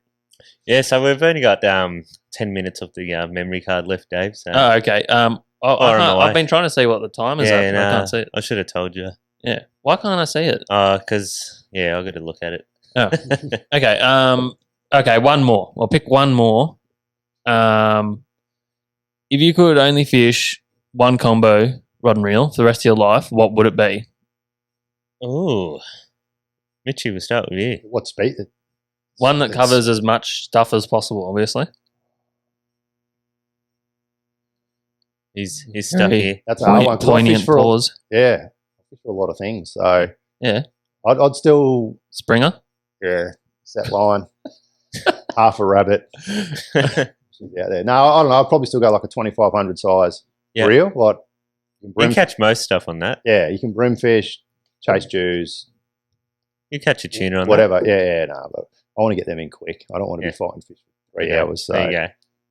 [SPEAKER 2] Yeah, so we've only got 10 minutes of the memory card left, Dave. So.
[SPEAKER 1] Oh, okay. I've been trying to see what the time is up, but I can't see it.
[SPEAKER 2] I should have told you.
[SPEAKER 1] Yeah. Why can't I see it?
[SPEAKER 2] Because, I got to look at it.
[SPEAKER 1] Oh. Okay. Okay, one more. I'll pick one more. If you could only fish one combo rod and reel for the rest of your life, what would it be?
[SPEAKER 2] Oh, Mitchie, we'll start with you.
[SPEAKER 3] What speed?
[SPEAKER 1] One that covers as much stuff as possible, obviously.
[SPEAKER 2] He's stuck here.
[SPEAKER 3] That's a hard one. 'cause I
[SPEAKER 1] Poignant
[SPEAKER 3] fish for
[SPEAKER 1] pause.
[SPEAKER 3] I fish for a lot of things. So
[SPEAKER 1] Yeah.
[SPEAKER 3] I'd still
[SPEAKER 1] Springer.
[SPEAKER 3] set line, half a rabbit. Out there. No, I don't know. I'd probably still go like a 2500 size reel. Like
[SPEAKER 2] you can catch most stuff on that.
[SPEAKER 3] Yeah, you can brim fish, chase Jews.
[SPEAKER 2] You catch a tuna on
[SPEAKER 3] whatever.
[SPEAKER 2] that.
[SPEAKER 3] Yeah, no, but I want to get them in quick. I don't want to be fighting fish for 3 hours. So
[SPEAKER 2] there you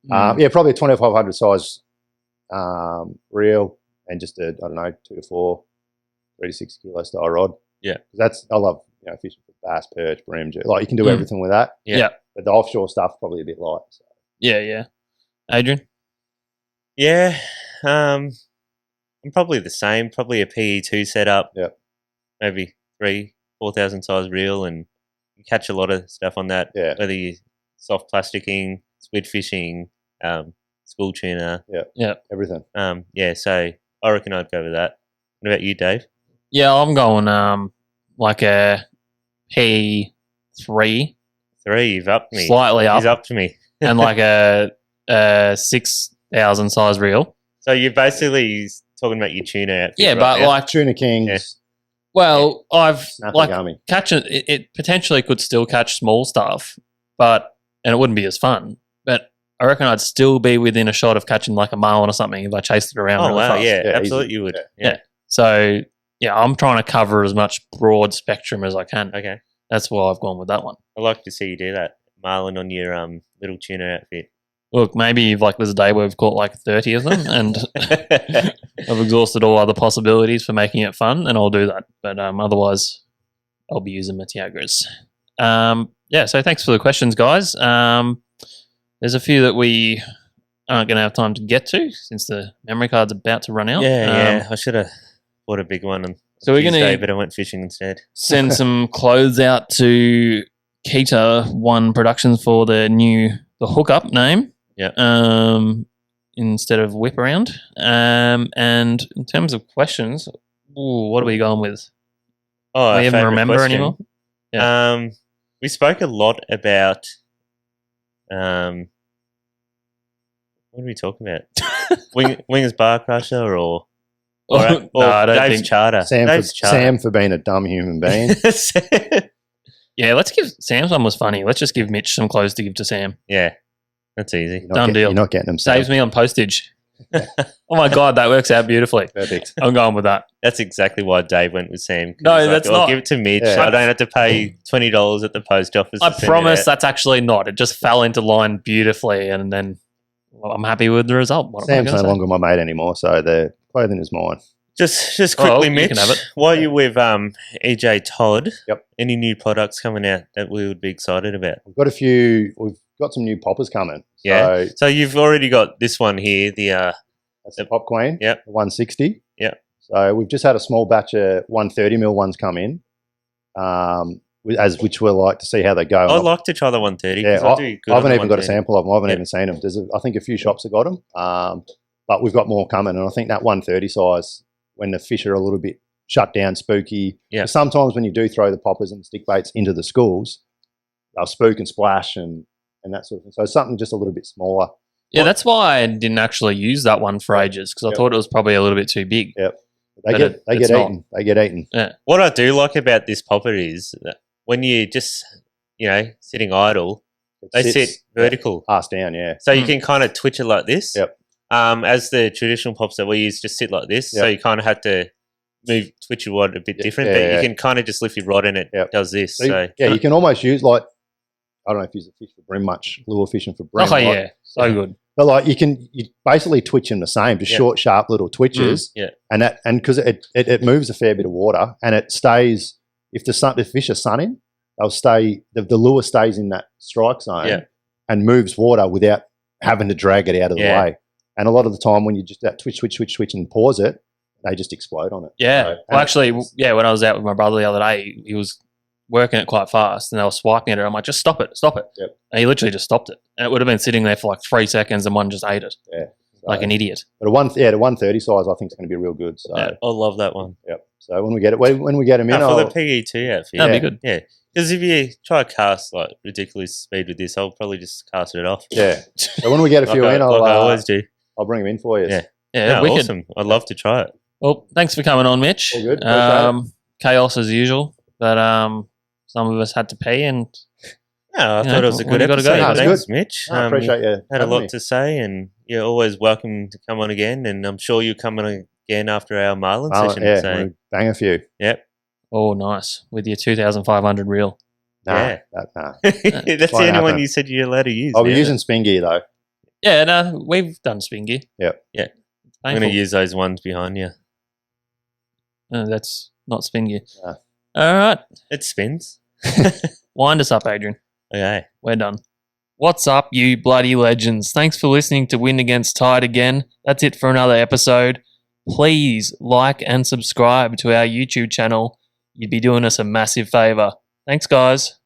[SPEAKER 2] go.
[SPEAKER 3] yeah, probably a 2500 size reel and just a 2 to 4, 3 to 6 kilo style rod.
[SPEAKER 2] Yeah,
[SPEAKER 3] I love fishing for bass, perch, brim, like you can do everything with that.
[SPEAKER 1] Yeah,
[SPEAKER 3] but the offshore stuff probably a bit light. So.
[SPEAKER 1] Yeah. Adrian?
[SPEAKER 2] Yeah, I'm probably the same. Probably a PE2 setup.
[SPEAKER 3] Yeah,
[SPEAKER 2] maybe 3,000-4,000 size reel, and you catch a lot of stuff on that.
[SPEAKER 3] Yeah,
[SPEAKER 2] whether you soft plasticking, squid fishing, school tuna.
[SPEAKER 1] Yeah,
[SPEAKER 3] everything.
[SPEAKER 2] So I reckon I'd go with that. What about you, Dave?
[SPEAKER 1] Yeah, I'm going like a P3.
[SPEAKER 2] 3, you've upped me.
[SPEAKER 1] Slightly up.
[SPEAKER 2] He's up to me.
[SPEAKER 1] And like a 6,000 size reel.
[SPEAKER 2] So you're basically talking about your tuna outfit.
[SPEAKER 1] Yeah,
[SPEAKER 2] right
[SPEAKER 1] but
[SPEAKER 2] now?
[SPEAKER 1] like
[SPEAKER 3] tuna kings.
[SPEAKER 2] Yeah.
[SPEAKER 1] Well, I've
[SPEAKER 3] Snapping
[SPEAKER 1] like catching it potentially could still catch small stuff, and it wouldn't be as fun. But I reckon I'd still be within a shot of catching like a marlin or something if I chased it around.
[SPEAKER 2] Oh
[SPEAKER 1] really
[SPEAKER 2] wow,
[SPEAKER 1] fast.
[SPEAKER 2] yeah, absolutely,
[SPEAKER 3] easy.
[SPEAKER 2] you would.
[SPEAKER 1] Yeah. So yeah, I'm trying to cover as much broad spectrum as I can.
[SPEAKER 2] Okay,
[SPEAKER 1] that's why I've gone with that one.
[SPEAKER 2] I'd like to see you do that, marlin on your little tuna outfit.
[SPEAKER 1] Look, maybe there's a day where we've caught like 30 of them and I've exhausted all other possibilities for making it fun, and I'll do that. But otherwise, I'll be using Matiagras. So thanks for the questions, guys. There's a few that we aren't going to have time to get to since the memory card's about to run out.
[SPEAKER 2] Yeah. I should have bought a big one on
[SPEAKER 1] so we're
[SPEAKER 2] Tuesday, but I went fishing instead.
[SPEAKER 1] Send some clothes out to Keita One Productions for the hookup name.
[SPEAKER 2] Yeah.
[SPEAKER 1] Instead of whip around. And in terms of questions, what are we going with?
[SPEAKER 2] Oh,
[SPEAKER 1] do we even remember
[SPEAKER 2] question.
[SPEAKER 1] anymore?
[SPEAKER 2] Yeah. We spoke a lot about what did we talk about? Wingers Bar Crusher or
[SPEAKER 1] No, I don't
[SPEAKER 2] Dave's
[SPEAKER 1] think
[SPEAKER 2] Charter.
[SPEAKER 3] Sam for being a dumb human being.
[SPEAKER 1] Yeah, let's give Sam's one was funny. Let's just give Mitch some clothes to give to Sam.
[SPEAKER 2] Yeah. That's easy.
[SPEAKER 1] Done deal.
[SPEAKER 3] You're not getting them.
[SPEAKER 1] Saves me on postage. Oh my God, that works out beautifully.
[SPEAKER 3] Perfect.
[SPEAKER 1] I'm going with that.
[SPEAKER 2] That's exactly why Dave went with Sam.
[SPEAKER 1] No, that's not.
[SPEAKER 2] Give it to Mitch.
[SPEAKER 3] Yeah.
[SPEAKER 2] I don't have to pay $20 at the post office.
[SPEAKER 1] I
[SPEAKER 2] to send
[SPEAKER 1] promise
[SPEAKER 2] it out.
[SPEAKER 1] that's actually not. It just fell into line beautifully, and then I'm happy with the result. What am I
[SPEAKER 3] Sam's
[SPEAKER 1] gonna
[SPEAKER 3] no
[SPEAKER 1] say?
[SPEAKER 3] longer my mate anymore, so the clothing is mine.
[SPEAKER 2] Just quickly,
[SPEAKER 1] you
[SPEAKER 2] Mitch,
[SPEAKER 1] can have it.
[SPEAKER 2] while you're with EJ Todd,
[SPEAKER 3] Yep.
[SPEAKER 2] any new products coming out that we would be excited about?
[SPEAKER 3] We've got some new poppers coming.
[SPEAKER 2] Yeah.
[SPEAKER 3] So
[SPEAKER 2] So you've already got this one here,
[SPEAKER 3] that's the Pop Queen.
[SPEAKER 2] Yep.
[SPEAKER 3] The 160.
[SPEAKER 2] Yep.
[SPEAKER 3] So we've just had a small batch of 130mm ones come in, which we'll like to see how they go.
[SPEAKER 2] I'd like to try the 130.
[SPEAKER 3] Yeah,
[SPEAKER 2] 'cause I do good
[SPEAKER 3] I
[SPEAKER 2] on the
[SPEAKER 3] haven't even got a
[SPEAKER 2] 130.
[SPEAKER 3] sample of them. I haven't
[SPEAKER 2] Yep.
[SPEAKER 3] even seen them. I think a few shops have got them, but we've got more coming. And I think that 130 size, when the fish are a little bit shut down, spooky.
[SPEAKER 2] Yeah.
[SPEAKER 3] Sometimes when you do throw the poppers and stick baits into the schools, they'll spook and splash and that sort of thing. So something just a little bit smaller.
[SPEAKER 1] Yeah, that's why I didn't actually use that one for ages because I
[SPEAKER 3] Yep.
[SPEAKER 1] thought it was probably a little bit too big.
[SPEAKER 3] Yep.
[SPEAKER 1] But
[SPEAKER 3] They get
[SPEAKER 1] it's not.
[SPEAKER 3] eaten. They get eaten.
[SPEAKER 1] Yeah.
[SPEAKER 2] What I do like about this popper is that when you just, sitting idle, they
[SPEAKER 3] Sits,
[SPEAKER 2] sit vertical.
[SPEAKER 3] Pass down, yeah.
[SPEAKER 2] So you can kind of twitch it like this.
[SPEAKER 3] Yep.
[SPEAKER 2] As the traditional pops that we use just sit like this. So
[SPEAKER 3] Yep.
[SPEAKER 2] you kind of have to twitch your rod a bit different,
[SPEAKER 3] yeah,
[SPEAKER 2] but
[SPEAKER 3] yeah.
[SPEAKER 2] you can kind of just lift your rod and it
[SPEAKER 3] Yep.
[SPEAKER 2] does this.
[SPEAKER 3] So,
[SPEAKER 2] So
[SPEAKER 3] yeah, you can almost use I don't know if you use a fish for bream much, lure fishing for bream.
[SPEAKER 1] Oh,
[SPEAKER 3] right?
[SPEAKER 1] yeah. So good.
[SPEAKER 3] But like you basically twitch them the same, just
[SPEAKER 2] Yeah.
[SPEAKER 3] short, sharp little twitches.
[SPEAKER 2] yeah.
[SPEAKER 3] And because it moves a fair bit of water and it stays. If the fish are sunning, they'll stay. The lure stays in that strike zone
[SPEAKER 2] Yeah.
[SPEAKER 3] and moves water without having to drag it out of the
[SPEAKER 2] Yeah.
[SPEAKER 3] way. And a lot of the time, when you just that twitch and pause it, they just explode on it.
[SPEAKER 1] Yeah.
[SPEAKER 3] So-
[SPEAKER 1] Well,
[SPEAKER 3] and
[SPEAKER 1] actually, yeah, when I was out with my brother the other day, he was working it quite fast and they were swiping at it. I'm like, just stop it.
[SPEAKER 3] Yep.
[SPEAKER 1] And he literally just stopped it. And it would have been sitting there for like 3 seconds and one just ate it
[SPEAKER 3] yeah,
[SPEAKER 1] like an idiot.
[SPEAKER 3] But the 130 size, I think, is going to be real good. So,
[SPEAKER 1] Yeah.
[SPEAKER 2] I love that one.
[SPEAKER 3] yep. So when we get them in,
[SPEAKER 2] For
[SPEAKER 3] I'll,
[SPEAKER 2] the PE2 outfit.
[SPEAKER 1] That'd
[SPEAKER 3] Yeah.
[SPEAKER 1] be good.
[SPEAKER 2] Yeah. Because if you try to cast like ridiculous speed with this, I'll probably just cast it off.
[SPEAKER 3] yeah. So when we get a few
[SPEAKER 2] like
[SPEAKER 3] in,
[SPEAKER 2] I always do.
[SPEAKER 3] I'll bring them in for you.
[SPEAKER 2] Yeah.
[SPEAKER 1] Yeah,
[SPEAKER 2] No,
[SPEAKER 1] wicked.
[SPEAKER 2] awesome. I'd love to try it.
[SPEAKER 1] Well, thanks for coming on, Mitch.
[SPEAKER 3] All good. Appreciate
[SPEAKER 1] Chaos as usual. But some of us had to pee and
[SPEAKER 2] No, I
[SPEAKER 1] You
[SPEAKER 2] thought
[SPEAKER 1] know,
[SPEAKER 2] it was a
[SPEAKER 1] when
[SPEAKER 2] good
[SPEAKER 1] you gotta go,
[SPEAKER 2] episode.
[SPEAKER 3] you gotta
[SPEAKER 2] Thanks,
[SPEAKER 3] go.
[SPEAKER 2] Mitch.
[SPEAKER 3] I appreciate you.
[SPEAKER 2] Had a
[SPEAKER 3] having
[SPEAKER 2] lot
[SPEAKER 3] me.
[SPEAKER 2] to say, and you're always welcome to come on again. And I'm sure you're coming again after our Marlin session.
[SPEAKER 3] Yeah,
[SPEAKER 2] So,
[SPEAKER 3] we'll bang a few.
[SPEAKER 2] yep.
[SPEAKER 1] oh, nice with your 2,500 reel.
[SPEAKER 3] Nah,
[SPEAKER 2] Yeah.
[SPEAKER 3] nah.
[SPEAKER 2] That's the
[SPEAKER 3] Won't
[SPEAKER 2] only one
[SPEAKER 3] happen.
[SPEAKER 2] you said you're allowed to use.
[SPEAKER 3] I'll be
[SPEAKER 2] now.
[SPEAKER 3] using spin gear though.
[SPEAKER 1] Yeah, no, we've done spin gear.
[SPEAKER 3] Yep.
[SPEAKER 2] Yeah.
[SPEAKER 1] It's
[SPEAKER 2] I'm
[SPEAKER 1] painful.
[SPEAKER 2] going to use those ones behind you.
[SPEAKER 1] No, that's not spin gear.
[SPEAKER 3] No.
[SPEAKER 1] All right,
[SPEAKER 2] It spins.
[SPEAKER 1] wind us up, Adrian.
[SPEAKER 2] Okay.
[SPEAKER 1] We're done. What's up, you bloody legends? Thanks for listening to Win Against Tide again. That's it for another episode. Please like and subscribe to our YouTube channel. You'd be doing us a massive favor. Thanks, guys.